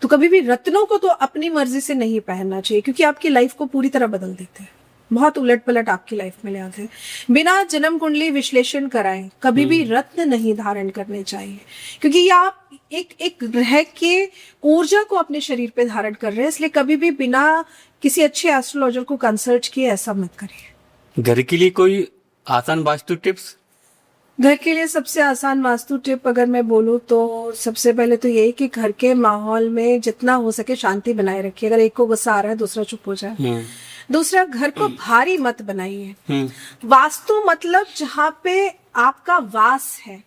तो कभी भी रत्नों को तो अपनी मर्जी से नहीं पहनना चाहिए, क्योंकि आपकी लाइफ को पूरी तरह बदल देते हैं, बहुत उलट पलट आपकी लाइफ में ले आते हैं। बिना जन्म कुंडली विश्लेषण कराए कभी भी रत्न नहीं धारण करने चाहिए, क्योंकि ये आप एक ग्रह के ऊर्जा को अपने शरीर पे धारण कर रहे हैं। इसलिए कभी भी बिना किसी अच्छे एस्ट्रोलॉजर को कंसल्ट किए ऐसा मत करिए। घर के लिए कोई आसान वास्तु टिप्स? घर के लिए सबसे आसान वास्तु टिप अगर मैं बोलूँ तो सबसे पहले तो यही कि घर के माहौल में जितना हो सके शांति बनाए रखिए। अगर एक को गुस्सा आ रहा है दूसरा चुप हो जाए। दूसरा, घर को भारी मत बनाइए। वास्तु मतलब जहाँ पे आपका वास है,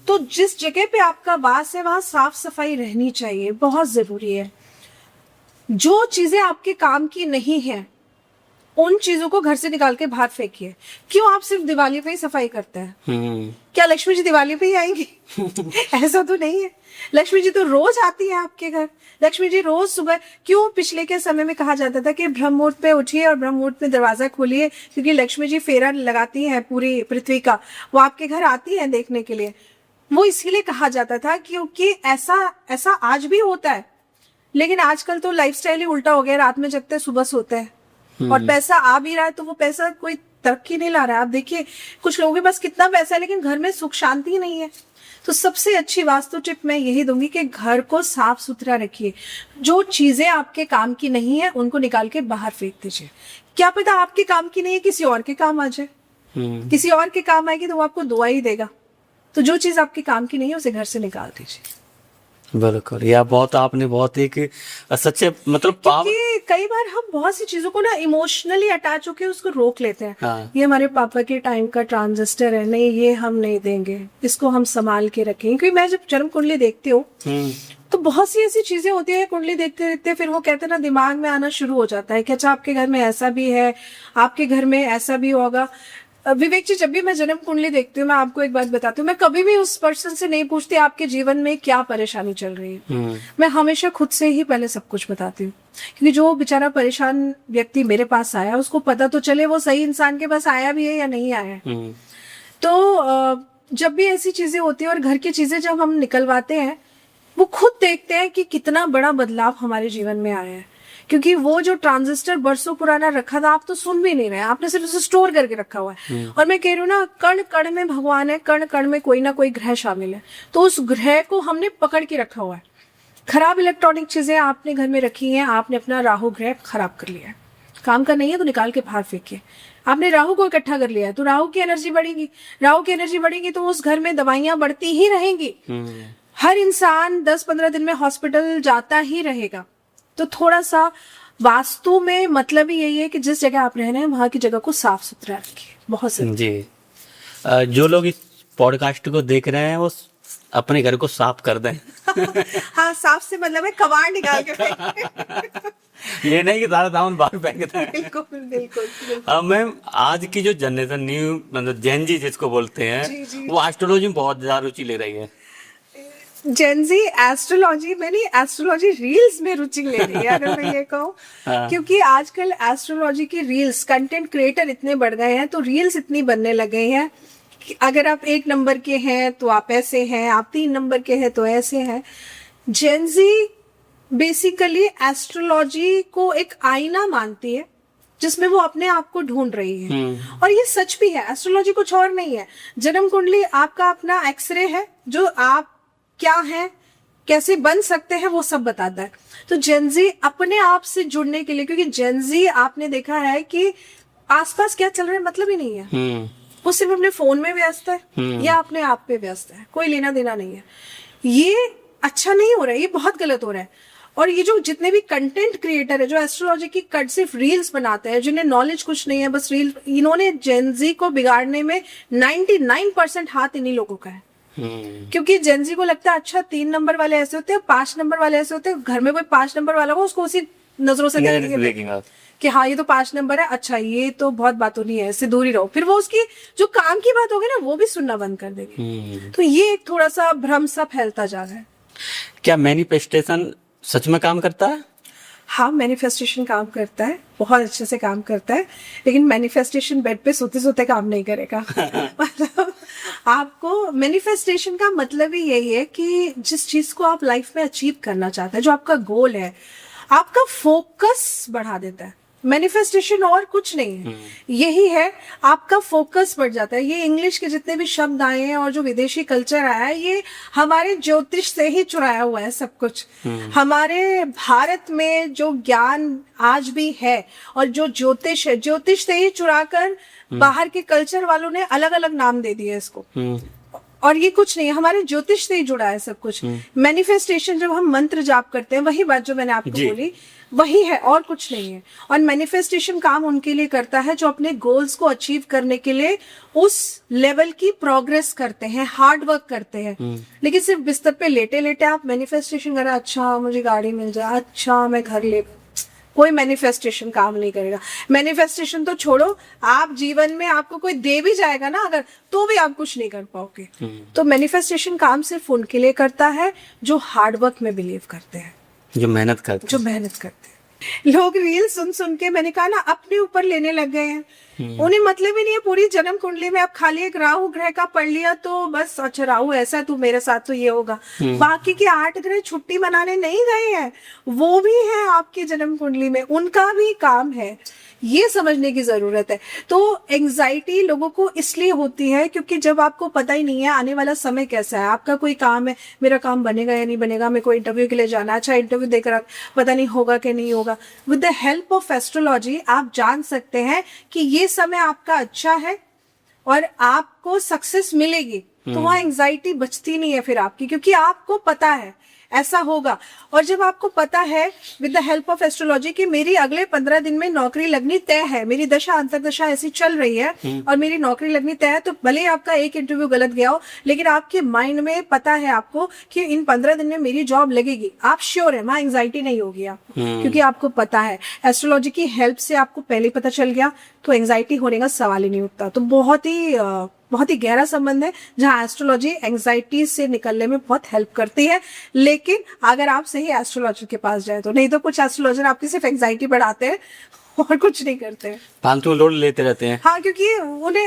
तो जिस जगह पे आपका वास है वहां साफ सफाई रहनी चाहिए, बहुत जरूरी है। जो चीजें आपके काम की नहीं है उन चीजों को घर से निकाल के बाहर फेंकिए। क्यों आप सिर्फ दिवाली पे ही सफाई करते हैं? क्या लक्ष्मी जी दिवाली पे ही आएंगी? ऐसा तो नहीं है। लक्ष्मी जी तो रोज आती है आपके घर। लक्ष्मी जी रोज सुबह, क्यों पिछले के समय में कहा जाता था कि ब्रह्म मुहूर्त पे उठिए और ब्रह्म मुहूर्त में दरवाजा खोलिए, क्योंकि लक्ष्मी जी फेरा लगाती हैं पूरी पृथ्वी का, वो आपके घर आती है देखने के लिए। वो इसीलिए कहा जाता था क्योंकि ऐसा आज भी होता है। लेकिन आजकल तो लाइफस्टाइल ही उल्टा हो गया, रात में जगते सुबह सोते हैं। और पैसा आ भी रहा है तो वो पैसा कोई तरक्की नहीं ला रहा है। आप देखिए कुछ लोगों के पास कितना पैसा है लेकिन घर में सुख शांति नहीं है। तो सबसे अच्छी वास्तु टिप मैं यही दूंगी कि घर को साफ सुथरा रखिए। जो चीजें आपके काम की नहीं है उनको निकाल के बाहर फेंक दीजिए। क्या पता आपके काम की नहीं है, किसी और के काम आ जाए। किसी और के काम आएगी तो वो आपको दुआ ही देगा। तो जो चीज आपके काम की नहीं है उसे घर से निकाल दीजिए। बिल्कुल, या बहुत आपने बहुत एक सच्चे मतलब क्योंकि कई बार हम बहुत सी चीजों को ना इमोशनली अटैच होकर उसको रोक लेते हैं। हाँ। ये हमारे पापा के टाइम का ट्रांजिस्टर है, नहीं ये हम नहीं देंगे, इसको हम संभाल के रखेंगे। क्योंकि मैं जब जन्म कुंडली देखती हूँ तो बहुत सी ऐसी चीजें होती है कुंडली देखते देखते फिर वो कहते हैं ना दिमाग में आना शुरू हो जाता है कि अच्छा आपके घर में ऐसा भी है, आपके घर में ऐसा भी होगा। विवेक जी, जब भी मैं जन्म कुंडली देखती हूँ मैं आपको एक बात बताती हूँ, मैं कभी भी उस पर्सन से नहीं पूछती आपके जीवन में क्या परेशानी चल रही है। मैं हमेशा खुद से ही पहले सब कुछ बताती हूँ। क्योंकि जो बेचारा परेशान व्यक्ति मेरे पास आया उसको पता तो चले वो सही इंसान के पास आया भी है या नहीं आया है। तो जब भी ऐसी चीजें होती है और घर की चीजें जब हम निकलवाते हैं वो खुद देखते हैं कि कितना बड़ा बदलाव हमारे जीवन में आया है। क्योंकि वो जो ट्रांजिस्टर बरसों पुराना रखा था आप तो सुन भी नहीं रहे, आपने सिर्फ उसे स्टोर करके रखा हुआ है। और मैं कह रही हूँ ना, कण कण में भगवान है, कण कण में कोई ना कोई ग्रह शामिल है। तो उस ग्रह को हमने पकड़ के रखा हुआ है। खराब इलेक्ट्रॉनिक चीजें आपने घर में रखी हैं, आपने अपना राहु ग्रह खराब कर लिया है, काम का नहीं है तो निकाल के बाहर फेंकिए। आपने राहु को इकट्ठा कर लिया है तो राहु की एनर्जी बढ़ेगी, राहु की एनर्जी बढ़ेगी तो उस घर में दवाइयां बढ़ती ही रहेंगी। हर इंसान 10-15 दिन में हॉस्पिटल जाता ही रहेगा। तो थोड़ा सा वास्तु में मतलब ही यही है कि जिस जगह आप रह रहे हैं वहां की जगह को साफ सुथरा रखिए। बहुत जरूरी जी। जो लोग इस पॉडकास्ट को देख रहे हैं वो अपने घर को साफ कर दें। हाँ, साफ से मतलब है कबाड़ निकाल के ये नहीं कि सारा सामान बाहर फेंक दें। बिल्कुल बिल्कुल। मैम, आज की जो जनरेशन न्यू मतलब जेन जी जिसको बोलते हैं जी। वो एस्ट्रोलॉजी में बहुत ज्यादा रुचि ले रही है। जेनजी एस्ट्रोलॉजी में नहीं, एस्ट्रोलॉजी रील्स में रुचि ले रही है अगर मैं ये कहूँ। हाँ। क्योंकि आजकल एस्ट्रोलॉजी की रील्स, कंटेंट क्रिएटर इतने बढ़ गए हैं तो रील्स इतनी बनने लगे हैं कि अगर आप 1 नंबर के हैं तो आप ऐसे हैं, आप 3 नंबर के हैं तो ऐसे हैं। जेनजी बेसिकली एस्ट्रोलॉजी को एक आईना मानती है जिसमें वो अपने आप को ढूंढ रही है। और ये सच भी है, एस्ट्रोलॉजी कुछ और नहीं है। जन्म कुंडली आपका अपना एक्सरे है जो आप क्या है, कैसे बन सकते हैं, वो सब बताता है। तो जेनजी अपने आप से जुड़ने के लिए, क्योंकि जेनजी आपने देखा है कि आसपास क्या चल रहा है मतलब ही नहीं है। वो सिर्फ अपने फोन में व्यस्त है या अपने आप पे व्यस्त है, कोई लेना देना नहीं है। ये अच्छा नहीं हो रहा है, ये बहुत गलत हो रहा है। और ये जो जितने भी कंटेंट क्रिएटर है जो एस्ट्रोलॉजी की कट सिर्फ रील्स बनाते हैं, जिन्हें नॉलेज कुछ नहीं है, बस रील, इन्होंने जेनजी को बिगाड़ने में 99% हाथ इन्हीं लोगों का है। क्योंकि जेनजी को लगता है अच्छा 3 नंबर वाले ऐसे होते हैं, 5 नंबर वाले ऐसे होते हैं। घर में कोई 5 नंबर वाला हो उसको उसी नजरों से देखेंगे कि हाँ ये तो 5 नंबर है, अच्छा ये तो बहुत बातों नहीं है, इससे दूर ही रहो। फिर वो उसकी जो काम की बात होगी ना वो भी सुनना बंद कर देगी। तो ये एक थोड़ा सा भ्रम सा फैलता जा रहा है। क्या मैनिफेस्टेशन सच में काम करता है? हाँ, मैनिफेस्टेशन काम करता है, बहुत अच्छे से काम करता है। लेकिन मैनिफेस्टेशन बेड पे सोते सोते काम नहीं करेगा। मतलब आपको मैनिफेस्टेशन का मतलब ही यही है कि जिस चीज को आप लाइफ में अचीव करना चाहते हैं, जो आपका गोल है, आपका फोकस बढ़ा देता है। मैनिफेस्टेशन और कुछ नहीं है, यही है, आपका फोकस बढ़ जाता है। ये इंग्लिश के जितने भी शब्द आए हैं और जो विदेशी कल्चर आया है, ये हमारे ज्योतिष से ही चुराया हुआ है सब कुछ। हमारे भारत में जो ज्ञान आज भी है और जो ज्योतिष है, ज्योतिष से ही चुराकर बाहर के कल्चर वालों ने अलग अलग नाम दे दिए इसको। और ये कुछ नहीं है, हमारे ज्योतिष से ही जुड़ा है सब कुछ। मैनिफेस्टेशन जब हम मंत्र जाप करते हैं, वही बात जो मैंने आपको बोली वही है और कुछ नहीं है। और मैनिफेस्टेशन काम उनके लिए करता है जो अपने गोल्स को अचीव करने के लिए उस लेवल की प्रोग्रेस करते हैं, हार्ड वर्क करते हैं। लेकिन सिर्फ बिस्तर पे लेटे लेटे आप मैनिफेस्टेशन करें, अच्छा मुझे गाड़ी मिल जाए, अच्छा मैं घर ले, कोई मैनिफेस्टेशन काम नहीं करेगा। मैनिफेस्टेशन तो छोड़ो, आप जीवन में आपको कोई दे भी जाएगा ना अगर, तो भी आप कुछ नहीं कर पाओगे। तो मैनिफेस्टेशन काम सिर्फ उनके लिए करता है जो हार्ड वर्क में बिलीव करते हैं, जो मेहनत करते हैं। लोग रील सुन सुन के, मैंने कहा ना, अपने ऊपर लेने लग गए हैं। उन्हें मतलब ही नहीं है, पूरी जन्म कुंडली में आप खाली एक राहु ग्रह का पढ़ लिया तो बस, अच्छा राहु ऐसा है तो मेरे साथ तो ये होगा। बाकी के 8 ग्रह छुट्टी मनाने नहीं गए हैं, वो भी है आपकी जन्म कुंडली में, उनका भी काम है, ये समझने की जरूरत है। तो एंजाइटी लोगों को इसलिए होती है क्योंकि जब आपको पता ही नहीं है आने वाला समय कैसा है, आपका कोई काम है, मेरा काम बनेगा या नहीं बनेगा, मेरे को इंटरव्यू के लिए जाना, अच्छा इंटरव्यू देकर पता नहीं होगा कि नहीं होगा। With the help of astrology आप जान सकते हैं कि ये समय आपका अच्छा है और आपको सक्सेस मिलेगी। तो वहाँ एंजाइटी बचती नहीं है फिर आपकी, क्योंकि आपको पता है ऐसा होगा। और जब आपको पता है with the help of astrology कि मेरी अगले 15 दिन में नौकरी लगनी तय है, मेरी दशा अंतरदशा ऐसी चल रही है और मेरी नौकरी लगनी तय है, तो भले ही आपका एक इंटरव्यू गलत गया हो, लेकिन आपके माइंड में पता है आपको कि इन 15 दिन में मेरी जॉब लगेगी, आप श्योर है, वहां एंजाइटी नहीं होगी आप, क्योंकि आपको पता है। एस्ट्रोलॉजी की हेल्प से आपको पहले पता चल गया तो एंजाइटी होने का सवाल ही नहीं उठता। तो बहुत ही गहरा संबंध है, जहां एस्ट्रोलॉजी एंजाइटी से निकलने में बहुत हेल्प करती है। लेकिन अगर आप सही एस्ट्रोलॉजर के पास जाए तो, नहीं तो कुछ एस्ट्रोलॉजर आपकी सिर्फ एंजाइटी बढ़ाते हैं और कुछ नहीं करते, फालतू लोड लेते रहते हैं। हाँ, क्योंकि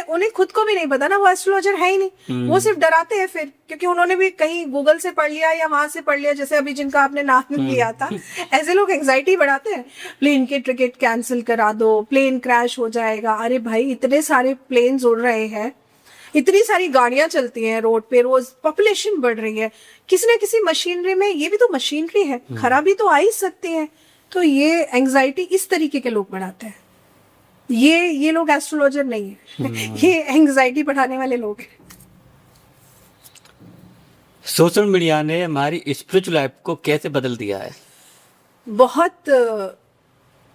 उन्हें खुद को भी नहीं पता ना, वो एस्ट्रोलॉजर है ही नहीं, वो सिर्फ डराते हैं फिर, क्योंकि उन्होंने भी कहीं गूगल से पढ़ लिया या वहां से पढ़ लिया, जैसे अभी जिनका आपने नाम लिया था, ऐसे लोग एंजाइटी बढ़ाते हैं, प्लेन के टिकट कैंसिल करा दो, प्लेन क्रैश हो जाएगा। अरे भाई, इतने सारे प्लेन उड़ रहे हैं, इतनी सारी गाड़ियां चलती हैं रोड पे, रोज पॉपुलेशन बढ़ रही है, किसी न किसी मशीनरी में, ये भी तो मशीनरी है, खराबी तो आ ही सकती है। तो ये एंजाइटी इस तरीके के लोग बढ़ाते हैं, ये लोग एस्ट्रोलॉजर नहीं है, ये एंजाइटी बढ़ाने वाले लोग हैं। सोशल मीडिया ने हमारी स्पिरिचुअल लाइफ को कैसे बदल दिया है? बहुत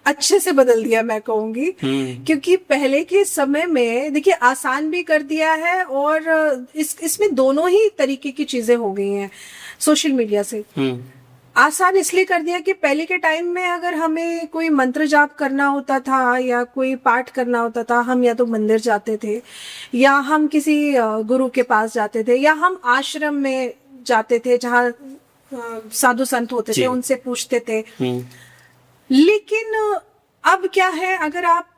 अच्छे से बदल दिया मैं कहूंगी, क्योंकि पहले के समय में देखिए आसान भी कर दिया है, और इसमें दोनों ही तरीके की चीजें हो गई हैं सोशल मीडिया से। आसान इसलिए कर दिया कि पहले के टाइम में अगर हमें कोई मंत्र जाप करना होता था या कोई पाठ करना होता था, हम या तो मंदिर जाते थे या हम किसी गुरु के पास जाते थे या हम आश्रम में जाते थे जहाँ साधु संत होते थे, उनसे पूछते थे। लेकिन अब क्या है, अगर आप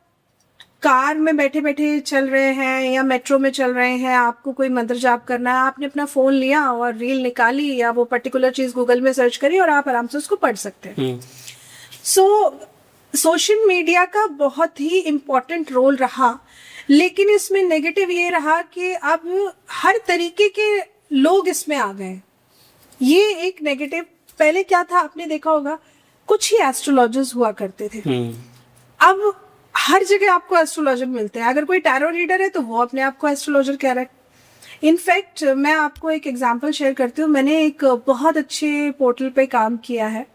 कार में बैठे बैठे चल रहे हैं या मेट्रो में चल रहे हैं, आपको कोई मंत्र जाप करना है, आपने अपना फोन लिया और रील निकाली या वो पर्टिकुलर चीज गूगल में सर्च करी और आप आराम से उसको पढ़ सकते हैं। सोशल मीडिया का बहुत ही इम्पोर्टेंट रोल रहा, लेकिन इसमें नेगेटिव ये रहा कि अब हर तरीके के लोग इसमें आ गए, ये एक नेगेटिव। पहले क्या था आपने देखा होगा, कुछ ही एस्ट्रोलॉजर्स हुआ करते थे, अब हर जगह आपको एस्ट्रोलॉजर मिलते हैं। अगर कोई टैरो रीडर है तो वो अपने आप को एस्ट्रोलॉजर कह रहा है। इनफैक्ट मैं आपको एक एग्जांपल शेयर करती हूँ, मैंने एक बहुत अच्छे पोर्टल पे काम किया है,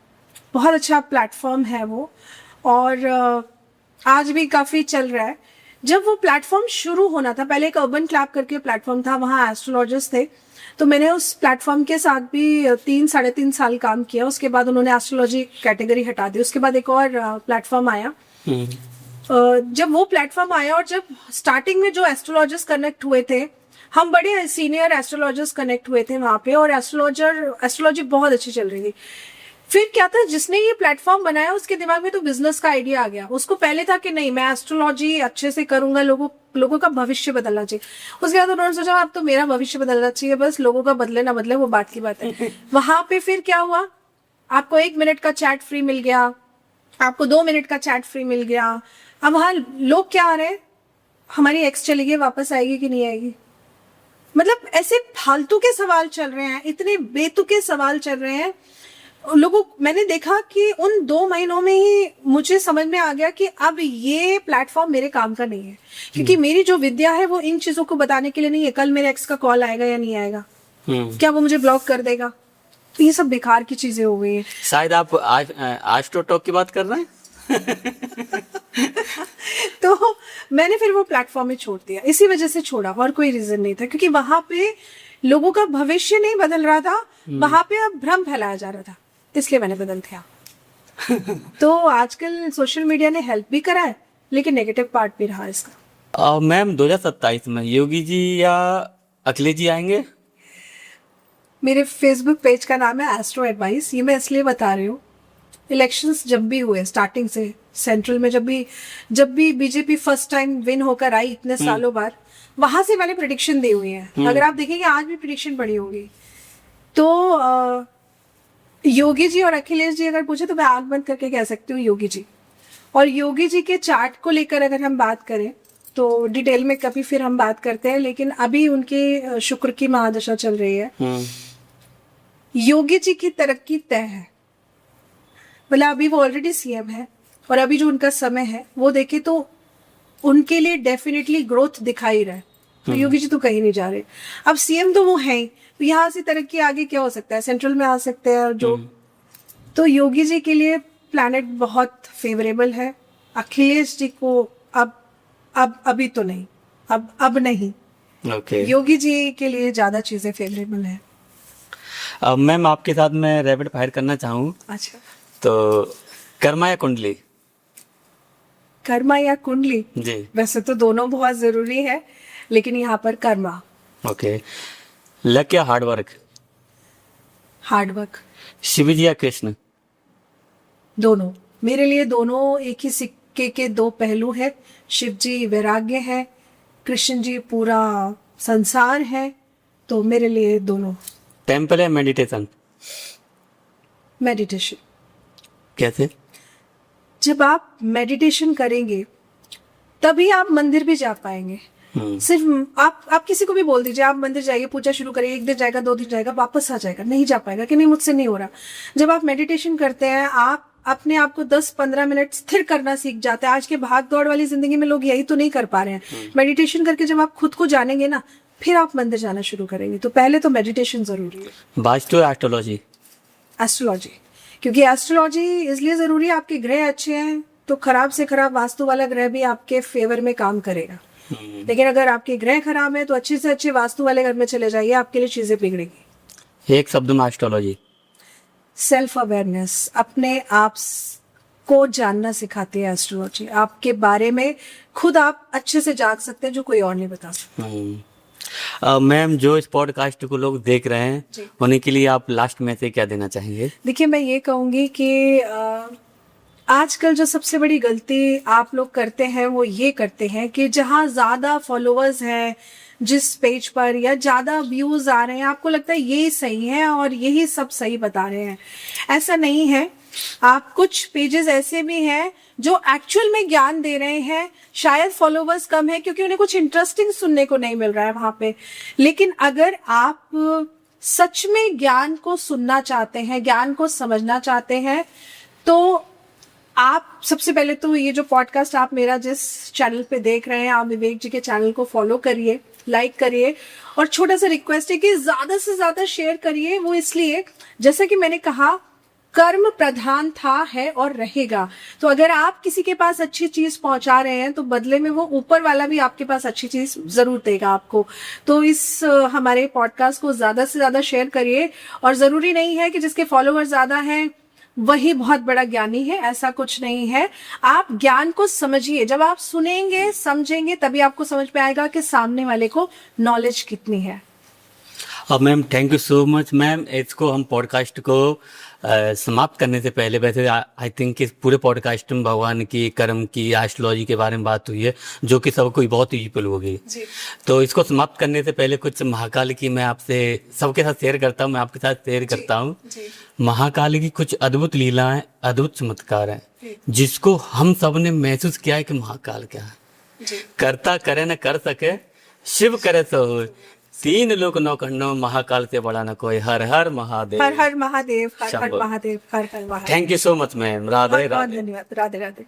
बहुत अच्छा प्लेटफॉर्म है वो, और आज भी काफी चल रहा है। जब वो प्लेटफॉर्म शुरू होना था, पहले एक अर्बन क्लैप करके प्लेटफॉर्म था, वहाँ एस्ट्रोलॉजर्स थे, तो मैंने उस प्लेटफॉर्म के साथ भी 3-3.5 साल काम किया। उसके बाद उन्होंने एस्ट्रोलॉजी कैटेगरी हटा दी, उसके बाद एक और प्लेटफॉर्म आया। जब वो प्लेटफॉर्म आया और जब स्टार्टिंग में जो एस्ट्रोलॉजर्स कनेक्ट हुए थे, हम बड़े सीनियर एस्ट्रोलॉजर्स कनेक्ट हुए थे वहां पे, और एस्ट्रोलॉजी बहुत अच्छी चल रही थी। फिर क्या था, जिसने ये प्लेटफॉर्म बनाया उसके दिमाग में तो बिजनेस का आइडिया आ गया। उसको पहले था कि नहीं, मैं एस्ट्रोलॉजी अच्छे से करूंगा, लोगों का भविष्य बदलना चाहिए। उसके बाद उन्होंने सोचा अब तो मेरा भविष्य बदलना चाहिए, बस लोगों का बदले ना बदले वो बात की बात है। वहां पे फिर क्या हुआ, आपको 1 मिनट का चैट फ्री मिल गया, आपको 2 मिनट का चैट फ्री मिल गया। अब वहां लोग क्या आ रहे हैं, हमारी एक्स चली गई, वापस आएगी कि नहीं आएगी, मतलब ऐसे फालतू के सवाल चल रहे हैं, इतने बेतुके सवाल चल रहे हैं लोगों। मैंने देखा कि उन 2 महीनों में ही मुझे समझ में आ गया कि अब ये प्लेटफॉर्म मेरे काम का नहीं है, क्योंकि मेरी जो विद्या है वो इन चीजों को बताने के लिए नहीं है। कल मेरे एक्स का कॉल आएगा या नहीं आएगा, क्या वो मुझे ब्लॉक कर देगा, तो ये सब बेकार की चीजें हो गई हैं। शायद आप एस्ट्रो टॉक की बात कर रहे हैं। तो मैंने फिर वो प्लेटफॉर्म ही छोड़ दिया, इसी वजह से छोड़ा, और कोई रीजन नहीं था, क्योंकि वहां पे लोगों का भविष्य नहीं बदल रहा था, वहां पे अब भ्रम फैलाया जा रहा था, इसलिए मैंने बदल दिया। तो आजकल सोशल मीडिया ने हेल्प भी करा है, लेकिन नेगेटिव पार्ट भी रहा इसका। मैम 2027 में योगी जी या अखिलेश जी आएंगे? मेरे फेसबुक पेज का नाम है एस्ट्रो एडवाइस, ये मैं इसलिए बता रही हूँ इलेक्शंस जब भी हुए स्टार्टिंग से, सेंट्रल में जब भी बीजेपी फर्स्ट टाइम विन होकर आई इतने सालों बाद, वहां से मैंने प्रिडिक्शन दी हुई है। अगर आप देखेंगे आज भी प्रिडिक्शन पड़ी होगी। तो योगी जी और अखिलेश जी अगर पूछे तो मैं आंख बंद करके कह सकती हूँ योगी जी। और योगी जी के चार्ट को लेकर अगर हम बात करें तो डिटेल में कभी फिर हम बात करते हैं, लेकिन अभी उनके शुक्र की महादशा चल रही है। योगी जी की तरक्की तय है, मतलब अभी वो ऑलरेडी सीएम है और अभी जो उनका समय है वो देखे तो उनके लिए डेफिनेटली ग्रोथ दिखाई रहा है। तो योगी जी तो कहीं नहीं जा रहे। अब सीएम तो वो है ही, तो यहाँ से तरक्की आगे क्या हो सकता है, सेंट्रल में आ सकते हैं जो। तो योगी जी के लिए प्लैनेट बहुत फेवरेबल है। अखिलेश जी को अब अभी तो नहीं, अब नहीं। योगी जी के लिए ज्यादा चीजें फेवरेबल है। अब मैम आपके साथ मैं रैपिड फायर करना चाहूँ। अच्छा, तो कर्मा या कुंडली? कर्मा या कुंडली? जी। वैसे तो दोनों बहुत जरूरी है, लेकिन यहाँ पर कर्मा। ओके। लक या hard work? Hard work. Shiv ji या कृष्ण? दोनों। मेरे लिए दोनों एक ही सिक्के के दो पहलू है। शिव जी वैराग्य है, कृष्ण जी पूरा संसार है, तो मेरे लिए दोनों। टेम्पल या मेडिटेशन? मेडिटेशन। कैसे? जब आप मेडिटेशन करेंगे तभी आप मंदिर भी जा पाएंगे। सिर्फ आप किसी को भी बोल दीजिए आप मंदिर जाइए, पूजा शुरू करिए, एक दिन जाएगा, 2 दिन जाएगा, वापस आ जाएगा, नहीं जा पाएगा कि नहीं मुझसे नहीं हो रहा। जब आप मेडिटेशन करते हैं आप अपने आप को 10-15 मिनट स्थिर करना सीख जाते हैं। आज के भाग दौड़ वाली जिंदगी में लोग यही तो नहीं कर पा रहे हैं। मेडिटेशन करके जब आप खुद को जानेंगे ना, फिर आप मंदिर जाना शुरू करेंगे। तो पहले तो मेडिटेशन जरूरी है। वास्तु या एस्ट्रोलॉजी? एस्ट्रोलॉजी, क्योंकि एस्ट्रोलॉजी इसलिए जरूरी है, आपके ग्रह अच्छे हैं तो खराब से खराब वास्तु वाला ग्रह भी आपके फेवर में काम करेगा। लेकिन अगर आपके ग्रह खराब है तो अच्छे से अच्छे वास्तु वाले घर में चले जाइए, आपके लिए चीजें बिगड़ेगी। एक शब्द में एस्ट्रोलॉजी? सेल्फ अवेयरनेस, अपने आप को जानना सिखाती है एस्ट्रोलॉजी। आपके बारे में खुद आप अच्छे से जान सकते हैं जो कोई और नहीं बता सकता। मैम जो इस पॉडकास्ट को लोग देख रहे हैं उन्हीं के लिए आप लास्ट में से क्या देना चाहेंगे? देखिए, मैं ये कहूंगी कि आजकल जो सबसे बड़ी गलती आप लोग करते हैं वो ये करते हैं कि जहां ज्यादा फॉलोअर्स हैं जिस पेज पर या ज्यादा व्यूज आ रहे हैं, आपको लगता है यही सही है और यही सब सही बता रहे हैं। ऐसा नहीं है। आप कुछ पेजेस ऐसे भी हैं जो एक्चुअल में ज्ञान दे रहे हैं, शायद फॉलोवर्स कम है क्योंकि उन्हें कुछ इंटरेस्टिंग सुनने को नहीं मिल रहा है वहां पे। लेकिन अगर आप सच में ज्ञान को सुनना चाहते हैं, ज्ञान को समझना चाहते हैं, तो आप सबसे पहले तो ये जो पॉडकास्ट आप मेरा जिस चैनल पे देख रहे हैं, आप विवेक जी के चैनल को फॉलो करिए, लाइक करिए, और छोटा सा रिक्वेस्ट है कि ज्यादा से ज्यादा शेयर करिए। वो इसलिए, जैसा कि मैंने कहा, कर्म प्रधान था, है और रहेगा। तो अगर आप किसी के पास अच्छी चीज पहुंचा रहे हैं तो बदले में वो ऊपर वाला भी आपके पास अच्छी चीज जरूर देगा आपको। तो इस हमारे पॉडकास्ट को ज्यादा से ज्यादा शेयर करिए। और जरूरी नहीं है कि जिसके फॉलोअर ज्यादा हैं वही बहुत बड़ा ज्ञानी है, ऐसा कुछ नहीं है। आप ज्ञान को समझिए, जब आप सुनेंगे समझेंगे तभी आपको समझ में आएगा कि सामने वाले को नॉलेज कितनी है। अब ma'am thank you so much ma'am. इसको हम पॉडकास्ट को समाप्त करने से पहले, वैसे आई थिंक इस पूरे पॉडकास्ट में भगवान की, कर्म की, एस्ट्रोलॉजी के बारे में बात हुई है जो कि सबको बहुत यूजफुल होगी। तो इसको समाप्त करने से पहले कुछ महाकाल की मैं आपसे सबके साथ शेयर करता हूँ, मैं आपके साथ शेयर करता हूँ। महाकाल की कुछ अद्भुत लीलाएं, अद्भुत चमत्कार हैं जिसको हम सब ने महसूस किया है कि महाकाल क्या है। करता करे न कर सके, शिव करे सो होए, 3 लोक 9 खंडों, महाकाल से बड़ा न कोई। हर हर महादेव, हर हर महादेव, हर हर महादेव, हर हर Mahadev. Thank you so much ma'am. Radhe Radhe. धन्यवाद। राधे राधे।